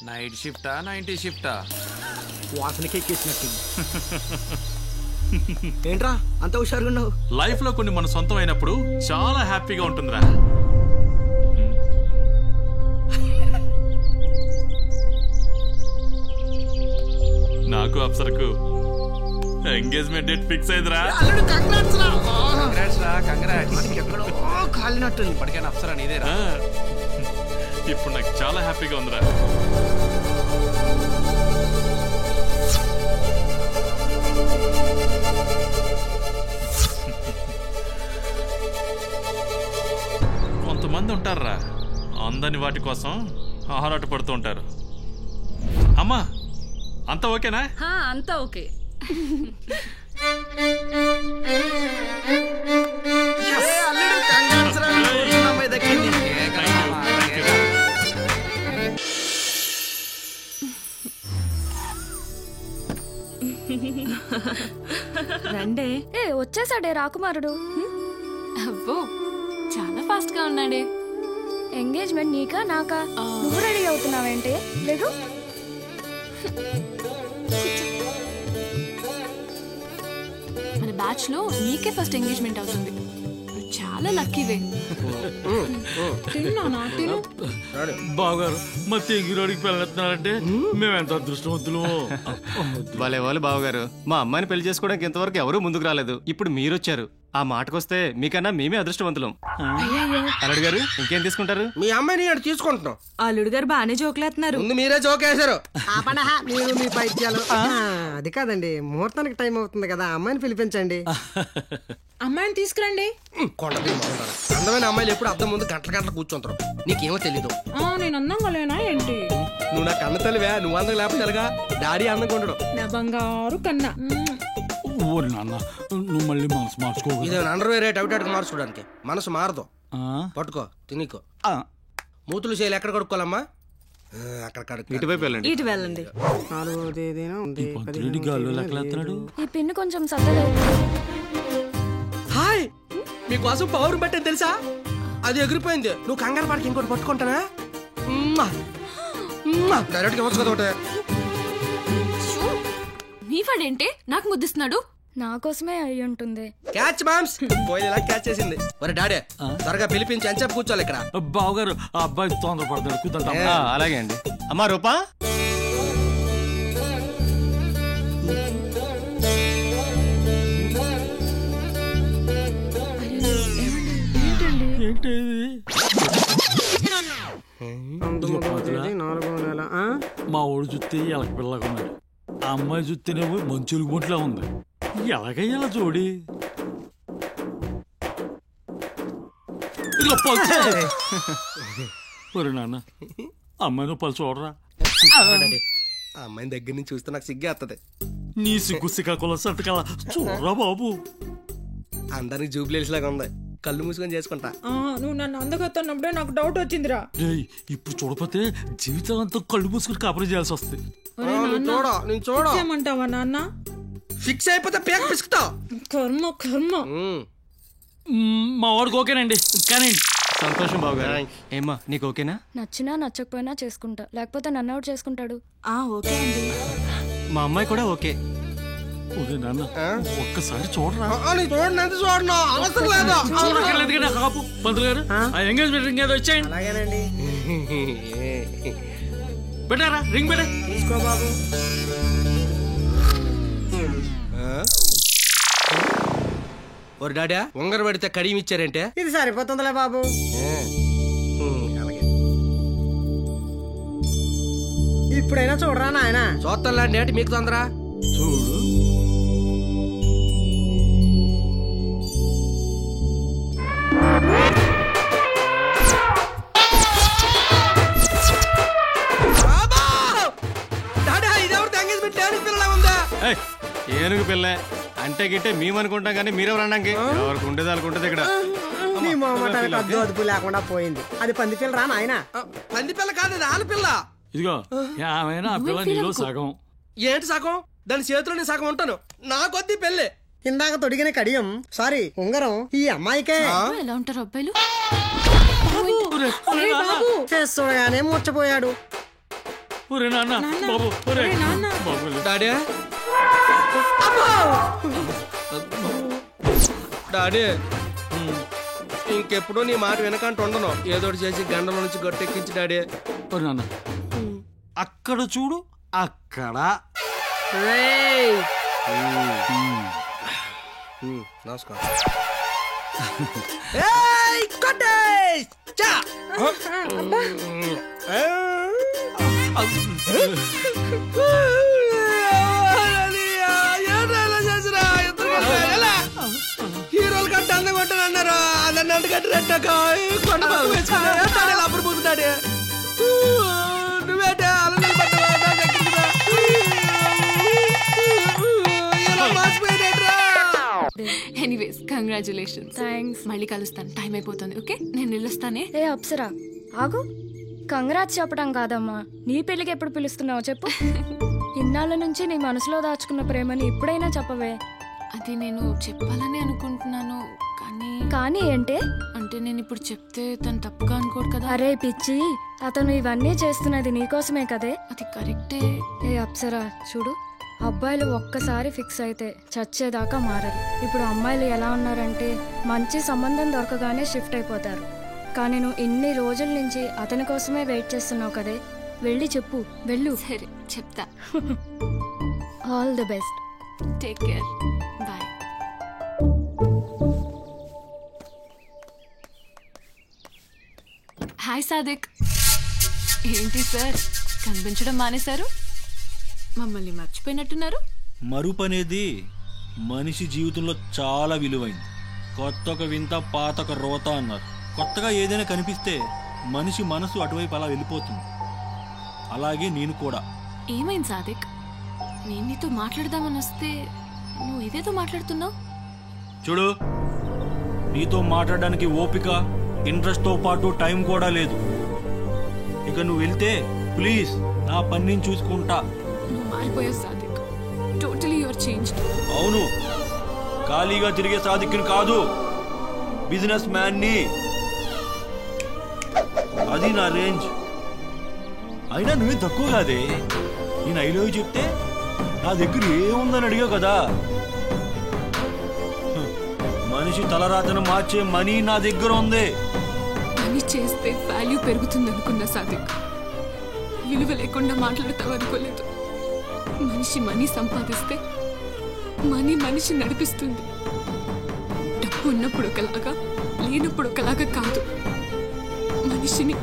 నైట్ షిఫ్టా నైన్టీ షిఫ్టా? వాసనకి ఎక్కేసినట్టు. ఏంట్రా అంత హుషారుగా ఉన్నావు? లైఫ్ లో కొన్ని మన సొంతం అయినప్పుడు చాలా హ్యాపీగా ఉంటుందిరా. నాకు అప్సరకు ఎంగేజ్మెంట్ డేట్ ఫిక్స్ అయిందిరా. ఎక్కడో కాలినట్టుంది. ఇప్పటికైనా అప్సరా నీదేరా? ఇప్పుడు నాకు చాలా హ్యాపీగా ఉందిరా. కొంతమంది ఉంటారా అందని వాటి కోసం ఆరాట పడుతూ ఉంటారు. అమ్మా అంతా ఓకేనా? అంతా ఓకే. రండే. వచ్చేసాడే రాకుమారుడు. అబ్బో చాలా ఫాస్ట్ గా ఉన్నాడే. ఎంగేజ్మెంట్ నీకా నాకా? నువ్వు రెడీ అవుతున్నావేంటే? లేదు మన బ్యాచ్ లో నీకే ఫస్ట్ ఎంగేజ్మెంట్ అవుతుంది. చాలా లక్కీవే. బావగారు మా తెంగిరోడికి పెళ్ళెత్తున్నారంటే మేమెంత అదృష్టవంతులు. వాళ్ళే వాళ్ళు బావగారు, మా అమ్మాయిని పెళ్లి చేసుకోవడానికి ఇంతవరకు ఎవరూ ముందుకు రాలేదు. ఇప్పుడు మీరొచ్చారు. ఆ మాటకొస్తే మీకన్నా మేమే అదృష్టవంతులం. అల్లుడు గారు ఇంకేం తీసుకుంటారు? మీ అమ్మాయిని నేను తీసుకుంటున్నాం. అల్లుడు గారు బాగానే జోకులేస్తున్నారు. ముందు మీరే జోకేశారు. మీరు మీ పైత్యాలు. అది కాదండి, ముహూర్తానికి టైం అవుతుంది కదా, అమ్మాయిని పిలిపించండి. అమ్మాయిని తీసుకురండి. అందమైన అమ్మాయిలు ఎప్పుడు అద్దం ముందు గంటల గంటలు కూర్చుంటారు. నీకేమో తెలీదు. నేను అందంగా లేనా ఏంటి? నువ్వు నాకు అన్న తల్లివే, నువ్వు అందం లేకపోతే ఎలాగా? డాడీ అందంగా ఉండడు. నా బంగారు కన్నా. ఓరి నాన్న నువ్వు మళ్ళీ మనసు మార్చుకో. ఇదే అండర్వేర్ అవిటాడికి మార్చుకోవడానికి. మనసు మారదు. పట్టుకో తినికో. మూతులు చేయలు ఎక్కడ కడుక్కోవాలమ్మా? అక్కడ ఇటువైపు వెళ్ళండి. ఇటు వెళ్ళండి. 4వ తేదీన ఉంది. ఈ పిన్ను కొంచెం సత్తలేదు. హాయ్, మీకోసం పవర్ బట్టే తెలుసా? అది ఎగిరిపోయింది. నువ్వు కంగారు పడికి ఇంకోటి పట్టుకుంటానా? డైరెక్ట్గా వచ్చు కదా ఒకటే. మీ వాడేంటే నాకు ముద్దిస్తున్నాడు? నా కోసమే అయి ఉంటుంది. క్యాచ్ మామ్స్ పోయేలా క్యాచ్ చేసింది. మరి డాడే త్వరగా పిలిపించి అని చెప్పి కూర్చోాలి ఇక్కడ. బావగారు ఆ అబ్బాయి తొందరపడతాడు, కూర్చుంటాం. అలాగే అండి. అమ్మా రూపా, మా ఊడు చుత్తి ఎలక పిల్లగా ఉన్నాడు. ఆ అమ్మాయి చుత్తేనేమో మంచులు గుంట్లా ఉంది. ఎలాగయ్యాల జోడి? ఒరే నాన్న, అమ్మాయి నువ్వు పలు చూడరా. ఆ అమ్మాయిని దగ్గర నుంచి చూస్తే నాకు సిగ్గేస్తుంది. నీ సిగ్గు సిగ్గుల సంతకాల చూడరా బాబు. అందరికి జూబ్లీస్ లాగా ఉంది. కళ్ళు మూసుకొని చేసుకుంటా. నువ్వు నన్ను అందగొస్తున్నప్పుడే నాకు డౌట్ వచ్చిందిరా. ఇప్పుడు చూడపోతే జీవితం అంతా కళ్ళు మూసుకుని కాపురం చేయాల్సి వస్తుంది. చేయమంటావా నాన్న? ఫిక్స్ అయిపోతే పేక పిసుకుతా. కర్మ కర్మ. మా వాడికి ఓకేనండి. కానీ సంతోషం బావగారు. ఏమ్మా నీకు ఓకేనా? నచ్చినా నచ్చకపోయినా చేసుకుంటా, లేకపోతే నన్ను అవుట్ చేసుకుంటాడు. ఓకే అండి. మా అమ్మాయి కూడా ఓకే. నాన్న ఒక్కసారి చూడరా. చూడను అవసరం లేదు. పంతులు గారు ఆ ఎంగేజ్మెంట్ రింగ్ ఏదో వచ్చేయండి. అలాగేనండి. పెట్టారా రింగ్ పెట్టే. తీసుకో బాబు. ఓ డాడా ఉంగరం పెడితే కడియం ఇచ్చారంటే ఇది సరిపోతుందిలే బాబు. ఇప్పుడైనా చూడరా నాయన. చూస్తానులే నేటి మీకు తొందర. చూడు ఏనుగు పిల్ల అంటే గిట్టే మేమనుకుంటాం కానీ మీరెవరు అనడానికి ఎవరికి ఉండేది అనుకుంటుంది ఇక్కడ. నీ మొహమాటానికి అద్దు అదుపు లేకుండా పోయింది. అది పంది పిల్ల రా నాయన. పంది పిల్ల కాదు, అది ఆడపిల్ల. ఇదిగో ఏమైనా ఆ పిల్ల నీలో సగం. ఏంటి సగం? దాని చేతిలో నేను సగం ఉంటాను. నాకొద్ది పెళ్ళి. ఇందాక తొడిగిన కడియం సారీ ఉంగరం ఈ అమ్మాయికే. ఎలా ఉంటారు అబ్బాయిలు? చూడగానే ముచ్చపోయాడు. డాడీ డాడీ ఇంకెప్పుడు నీ మాట వెనకంటూ ఉండను. ఏదోటి చేసి గండల నుంచి గట్టెక్కించి డాడీ. నాన్న అక్కడ చూడు, అక్కడ నమస్కారం. హీరోలు కట్ట అందం కొట్టానన్నారు. అదన్న కట్టి రెట్టాక అప్పుడు పోతున్నాడు. నువ్వేటే అలా ఎనీవేస్ కంగ్రాచులేషన్స్. థ్యాంక్స్. మళ్ళీ కలుస్తాను, టైం అయిపోతుంది. ఓకే నేను వెళ్ళొస్తానే. ఏ అప్సరా ఆగు. కంగ్రాట్స్ చెప్పడం కాదమ్మా, నీ పెళ్ళికి ఎప్పుడు పిలుస్తున్నావు చెప్పు. ఇన్నాళ్ళ నుంచి నీ మనసులో దాచుకున్న ప్రేమని ఇప్పుడైనా చెప్పవే. అది నేను చెప్పాలని అనుకుంటున్నాను కానీ. కానీ ఏంటే? అంటే నేను ఇప్పుడు చెప్తే తను తప్పుగా అనుకోడు కదా. అరే పిచ్చి, అతను ఇవన్నీ చేస్తున్నది నీకోసమే కదే. అది కరెక్టే. ఏ అప్సరా చూడు, అబ్బాయిలు ఒక్కసారి ఫిక్స్ అయితే చచ్చేదాకా మారరు. ఇప్పుడు అమ్మాయిలు ఎలా ఉన్నారంటే మంచి సంబంధం దొరకగానే షిఫ్ట్ అయిపోతారు. కానీ నువ్వు ఇన్ని రోజుల నుంచి అతని కోసమే వెయిట్ చేస్తున్నావు కదే. వెళ్ళి చెప్పు, వెళ్ళు. సరే చెప్తా. All the best. Take care. Bye. Hi Sadiq. ఏంటి సార్ కనిపించడం మానేశారు? మమ్మల్ని మర్చిపోయినట్టున్నారు. మరుపు అనేది మనిషి జీవితంలో చాలా విలువైంది. కొత్తొక వింత పాతొక రోత అన్నారు. కొత్తగా ఏదైనా కనిపిస్తే మనిషి మనసు అటువైపు అలా వెళ్ళిపోతుంది. అలాగే నేను కూడా. ఏమైంది సాదిక్? నేను నీతో మాట్లాడదామని వస్తే నువ్వు ఇదేదో మాట్లాడుతున్నావు. చూడు, నీతో మాట్లాడడానికి ఓపిక, ఇంట్రెస్ట్తో పాటు టైం కూడా లేదు. ఇక నువ్వు వెళ్తే ప్లీజ్ నా పని నేను చూసుకుంటా. నువ్వు మారిపోయావు సాదిక్. Totally your changed. అవును, ఖాళీగా తిరిగే సాదిక్ని కాదు, బిజినెస్ మ్యాన్ని. అది నా రేంజ్. అయినా నువ్వే తక్కువ కాదే. నేను ఐ లవ్ యూ చెప్తే నా దగ్గర ఏముందని అడిగావు కదా. మనిషి తలరాతను మార్చే మనీ నా దగ్గర ఉంది. మనీ చేస్తే వాల్యూ పెరుగుతుంది అనుకున్నా సాదిక్. విలువ లేకుండా మాట్లాడతావు అనుకోలేదు. మనిషి మనీ సంపాదిస్తే మనీ మనిషి నడిపిస్తుంది. డబ్బు ఉన్నప్పుడు ఒకలాగా, లేనప్పుడు ఒకలాగా కాదు. మనిషిని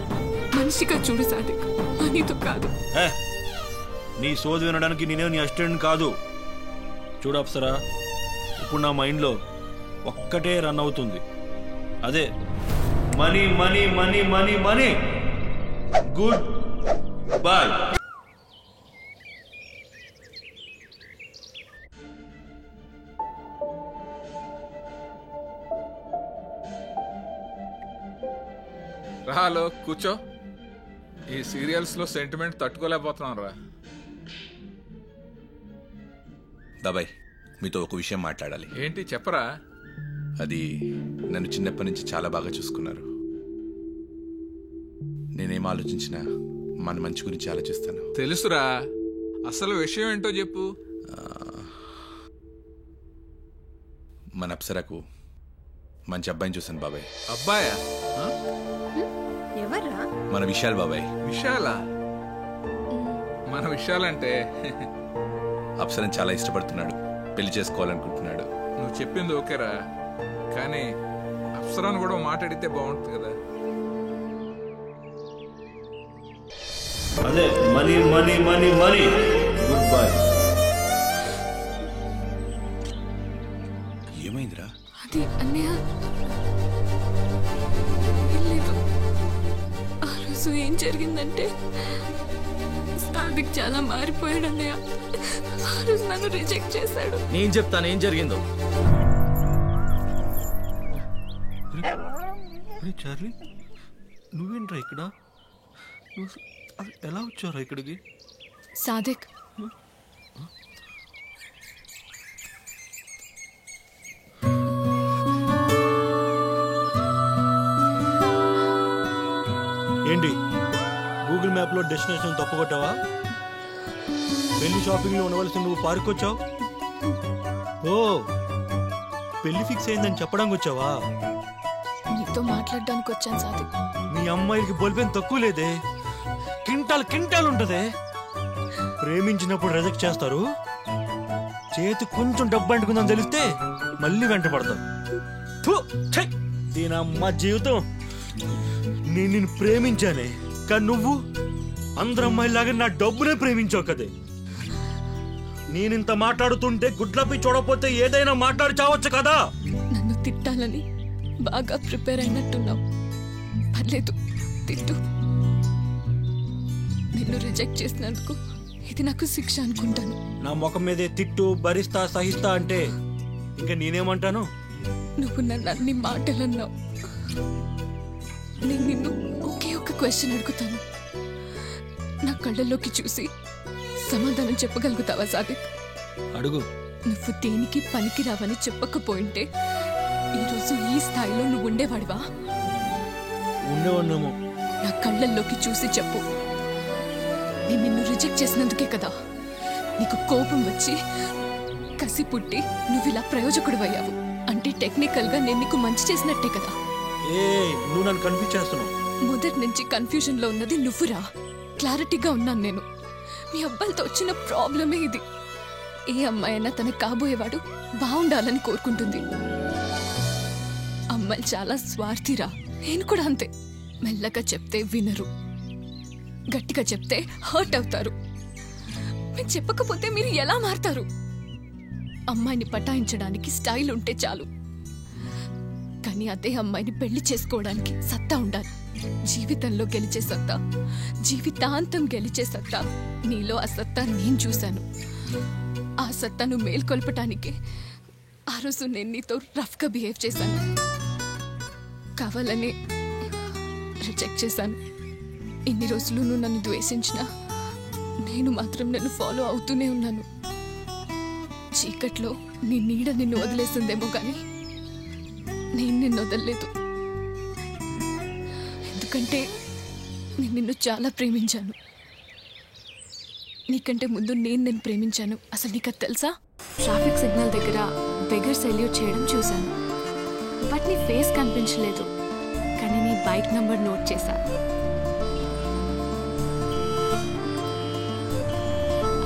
మనిషిగా చూడు సాదిక్, మనీతో కాదు. నీ సోది వినడానికి నేనే నీ అసిస్టెంట్ కాదు. చూడు అప్సరా, ఇప్పుడు నా మైండ్లో ఒక్కటే రన్ అవుతుంది. అదే money money money money money. Good boy. రాలో కూర్చో. ఈ సీరియల్స్ లో సెంటిమెంట్ తట్టుకోలేకపోతున్నాం రా. బాబాయ్, మీతో ఒక విషయం మాట్లాడాలి. ఏంటి చెప్పరా? అది నన్ను చిన్నప్పటి నుంచి చాలా బాగా చూసుకున్నారు. నేనేం ఆలోచించినా మన మంచి గురించి ఆలోచిస్తాను. తెలుసురా, అసలు విషయం ఏంటో చెప్పు. మన అప్సరకు మంచి అబ్బాయిని చూశాను బాబాయ్. అబ్బాయా? ఎవర్రా? మన విశాల్ బాబాయ్. విశాలా? మన విశాలంటే అప్సరని చాలా ఇష్టపడుతున్నాడు, పెళ్లి చేసుకోవాలనుకుంటున్నాడు. నువ్వు చెప్పింది ఓకేరా, కానీ అప్సరాను కూడా మాట్లాడితే బాగుంటుంది కదా. అదే money money money money. Good bye. ఏమైందిరా? అది అన్నయ్య లేదు. ఆ రోజు ఏం జరిగిందంటే సాదిక్ చాలా మారిపోయాడు అన్నయ్య. ఆ రోజు నన్ను రిజెక్ట్ చేశాడు. నేను చెప్తాను ఏం జరిగిందో. చార్లీ, నువ్వేంట్రా ఇక్కడ? ఎలా వచ్చారా ఇక్కడికి? సాదిక్, ఏంటి గూగుల్ మ్యాప్లో డెస్టినేషన్ తప్పుకొట్టావా? పెళ్లి షాపింగ్లో ఉండవలసి నువ్వు పార్క్ వచ్చావు. ఓ, పెళ్లి ఫిక్స్ అయిందని చెప్పడానికి వచ్చావా? నీతో మాట్లాడడానికి వచ్చాను సాదిక్. మీ అమ్మాయికి బోల్పేం తక్కువ లేదే, కింటాలు కింటాలు ఉంటదే. ప్రేమించినప్పుడు రిజెక్ట్ చేస్తారు, చేతి కొంచెం డబ్బు అంటుకుందని తెలిస్తే మళ్ళీ వెంట పడతారు. దీని అమ్మ జీవితం. నేను నిన్ను ప్రేమించానే, కానీ నువ్వు అందరు అమ్మాయిలాగా నా డబ్బునే ప్రేమించావు కదే. నేనింత మాట్లాడుతుంటే గుడ్లపై చూడకపోతే ఏదైనా మాట్లాడి చావచ్చు కదా. నన్ను తిట్టాలని బాగా ప్రిపేర్ అయినట్టున్నావు. పర్లేదు, తిట్టు. నిన్ను రిజెక్ట్ చేసినందుకు ఇది నాకు శిక్ష అనుకుంటాను. నా ముఖం మీదే తిట్టు, భరిస్తా, సహిస్తా అంటే ఇంకా నేనేమంటాను? నువ్వు నన్ను అన్ని మాటలు అన్నావు. నేను నిన్ను ఒకే ఒక క్వశ్చన్ అడుగుతాను. నా కళ్ళల్లోకి చూసి సమాధానం చెప్పగలుగుతావా సాదిక్? అడుగు. నువ్వు దేనికి పనికి రావని చెప్పకపోయింటే ఈరోజు ఈ స్థాయిలో నువ్వు ఉండేవాడివా? ఉండేవాడినేమో. నా కళ్ళల్లోకి చూసి చెప్పు. నేను నిన్ను రిజెక్ట్ చేసినందుకే కదా నీకు కోపం వచ్చి కసి పుట్టి నువ్వు ఇలా ప్రయోజకుడివయ్యావు. అంటే టెక్నికల్ గా నేను నీకు మంచి చేసినట్టే కదా. నువ్వు నన్ను కన్ఫ్యూజ్ చేస్తున్నావు. మొదటి నుంచి కన్ఫ్యూజన్ లో ఉన్నది నువ్వురా. క్లారిటీగా ఉన్నాను నేను. మీ అబ్బాయితో వచ్చిన ప్రాబ్లమే ఇది. ఏ అమ్మాయి అయినా తనకు కాబోయేవాడు బాగుండాలని కోరుకుంటుంది. అమ్మాయిలు చాలా స్వార్థిరా. నేను కూడా అంతే. మెల్లగా చెప్తే వినరు, గట్టిగా చెప్తే హర్ట్ అవుతారు. మీకు చెప్పకపోతే మీరు ఎలా మారతారు? అమ్మాయిని పటాయించడానికి స్టైల్ ఉంటే చాలు, కానీ అదే అమ్మాయిని పెళ్లి చేసుకోవడానికి సత్తా ఉండాలి. జీవితంలో గెలిచే సత్తా, జీవితాంతం గెలిచే సత్తా నీలో. ఆ సత్తా నేను చూశాను. ఆ సత్తాను మేల్కొల్పటానికి ఆ రోజు నేను నీతో రఫ్గా బిహేవ్ చేశాను, కావాలని రిజెక్ట్ చేశాను. ఇన్ని రోజులు నువ్వు నన్ను ద్వేషించినా నేను మాత్రం నన్ను ఫాలో అవుతూనే ఉన్నాను. చీకట్లో నీ నీడ నిన్ను వదిలేసిందేమో కానీ నేను నిన్ను వదలలేదు. ఎందుకంటే నేను నిన్ను చాలా ప్రేమించాను. నీకంటే ముందు నేను ప్రేమించాను. అసలు నీకు అది తెలుసా? ట్రాఫిక్ సిగ్నల్ దగ్గర బెగర్ సెల్యూట్ చేయడం చూశాను, బట్ నీ ఫేస్ కనిపించలేదు. కానీ నీ బైక్ నంబర్ నోట్ చేశా.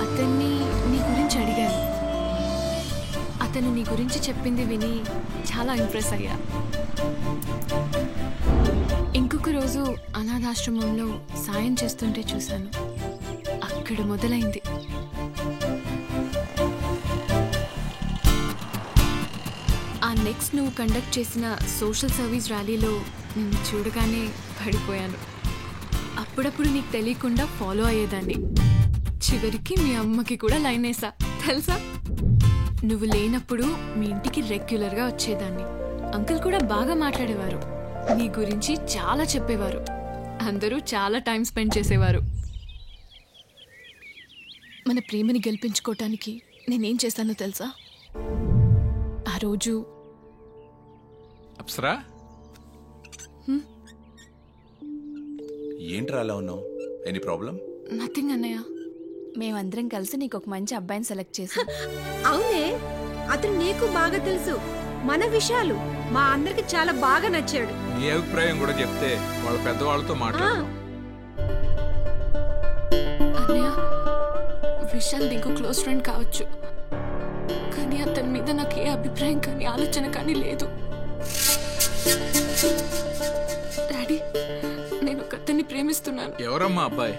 అతన్ని నీ గురించి అడిగాను. అతను నీ గురించి చెప్పింది విని చాలా ఇంప్రెస్ అయ్యా. ఇంకొక రోజు అనాథాశ్రమంలో సాయం చేస్తుంటే చూశాను. అక్కడ మొదలైంది. ఆ నెక్స్ట్ నువ్వు కండక్ట్ చేసిన సోషల్ సర్వీస్ ర్యాలీలో నిన్ను చూడగానే పడిపోయాను. అప్పుడప్పుడు నీకు తెలియకుండా ఫాలో అయ్యేదాన్ని. చివరికి మీ అమ్మకి కూడా లైన్ వేసా తెలుసా? నువ్వు లేనప్పుడు మీ ఇంటికి రెగ్యులర్గా వచ్చేదాన్ని. అంకుల్ కూడా బాగా మాట్లాడేవారు, నీ గురించి చాలా చెప్పేవారు. అందరూ చాలా టైం స్పెండ్ చేసేవారు. మన ప్రేమని గెలిపించుకోవటానికి నేనేం చేశానో తెలుసా? ఆ రోజు అప్సరా, ఏంట్రా అలా ఉన్నావు? Any problem? నథింగ్ అన్నయ్య. మేమందరం కలిసి నీకు ఒక మంచి అబ్బాయిని సెలెక్ట్ చేసాం. అవునే, అతను నీకు బాగా తెలుసు. మన విషయాలు మా అందరికి చాలా బాగా నచ్చాడు. నీ అభిప్రాయం కూడా చెప్తే వాళ్ళ పెద్దవాళ్ళతో మాట్లాడు. అన్నయ్య, విశాల్ నీకు క్లోజ్ ఫ్రెండ్ కావచ్చు, కానీ అతని మీద నాకు ఏ అభిప్రాయం కానీ ఆలోచన కానీ లేదు. డాడీ, నేను ఒక అతన్ని ప్రేమిస్తున్నాను. ఎవరమ్మా అబ్బాయి?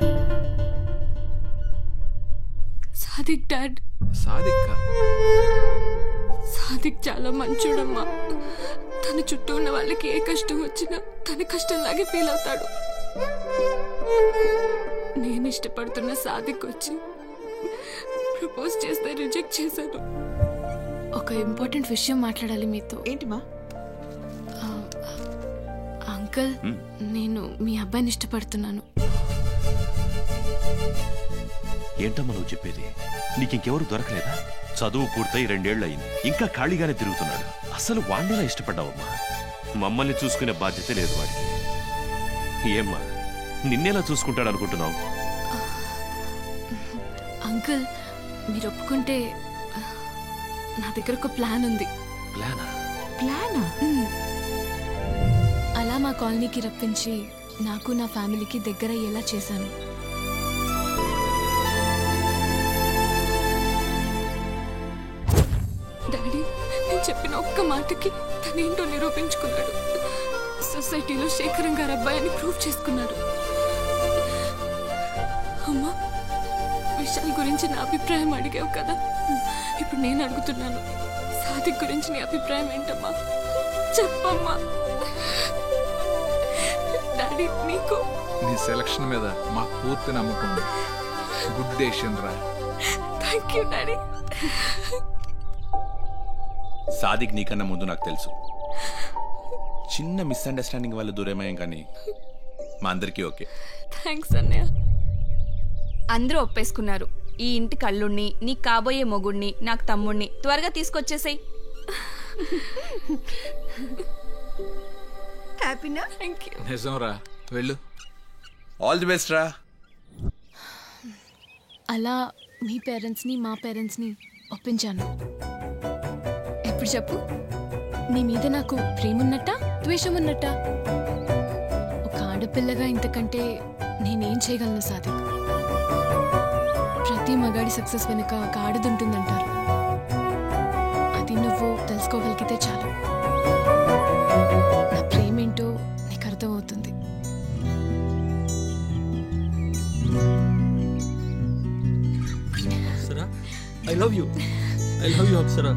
సాదిక్ డాడ్. సాదిక్ చాలా మంచోడమ్మా. తన చుట్టూ ఉన్న వాళ్ళకి ఏ కష్టం వచ్చినా తన కష్టంలాగే ఫీల్ అవుతాడు. నేను ఇష్టపడుతున్న సాదిక్ వచ్చి ప్రపోజ్ చేస్తే రిజెక్ట్ చేశాను. ఒక ఇంపార్టెంట్ విషయం మాట్లాడాలి మీతో. ఏంటిమా? అంకుల్, నేను మీ అబ్బాయిని ఇష్టపడుతున్నాను. ఏంటమ్మా నువ్వు చెప్పేది? నీకింకెవరు దొరకలేదా? చదువు పూర్తయి 2 ఏళ్ళు అయింది, ఇంకా ఖాళీగానే తిరుగుతున్నాడు. అసలు వాణ్ణిలా ఇష్టపడ్డావమ్మా? మమ్మల్ని చూసుకునే బాధ్యత లేదు వాడికి. ఏమ్మా, నిన్నేలా చూసుకుంటాడు అనుకుంటున్నావు? అంకుల్, మీరు ఒప్పుకుంటే నా దగ్గర ఒక ప్లాన్ ఉంది. ప్లానా? అలా మా కాలనీకి రప్పించి నాకు నా ఫ్యామిలీకి దగ్గర అయ్యేలా చేశాను. డాడీ, నేను చెప్పిన ఒక్క మాటకి తనేంటో నిరూపించుకున్నాడు. సొసైటీలో శేఖరం గారు అబ్బాయిని ప్రూవ్ చేసుకున్నాడు. అమ్మా, విశాల్ గురించి నా అభిప్రాయం అడిగావు కదా, ఇప్పుడు నేను అడుగుతున్నాను. సాదిక్ గురించి నీ అభిప్రాయం ఏంటమ్మా? చెప్పమ్మా. డాడీ, నీకు నీ సెలక్షన్ మీద మాకు పూర్తి నమ్మకం. గుడ్ డెసిషన్ రా. Thank you daddy. సాదిక్ నీకన్నా ముందు నాకు తెలుసు. చిన్న మిస్అండర్స్టాండింగ్ వల్ల దూరమయ్యాం, కానీ మా అందరికీ ఓకే. థ్యాంక్స్ అన్నయ్య. అందరూ ఒప్పేసుకున్నారు. ఈ ఇంటి కళ్ళుణ్ణి, నీ కాబోయే మొగుణ్ణి, నాకు తమ్ముణ్ణి త్వరగా తీసుకొచ్చేసాయి. హ్యాపీనా? Thank you. నిజం రా, వెళ్ళు. ఆల్ ది బెస్ట్ రా. అలా మీ పేరెంట్స్ని మా పేరెంట్స్ని ఒప్పించాను. ఎప్పుడు చెప్పు, నీ మీద నాకు ప్రేమ ఉన్నట్టా, ద్వేషం ఉన్నట్టా? ఒక ఆడపిల్లగా ఇంతకంటే నేనేం చేయగలను సాదిక్? ప్రతి మగాడి సక్సెస్ వెనుక ఒక ఆడదుంటుందంటారు. అది నువ్వు తెలుసుకోగలిగితే చాలు. నా ప్రేమేంటో నీకు అర్థమవుతుంది. I love you Apsara.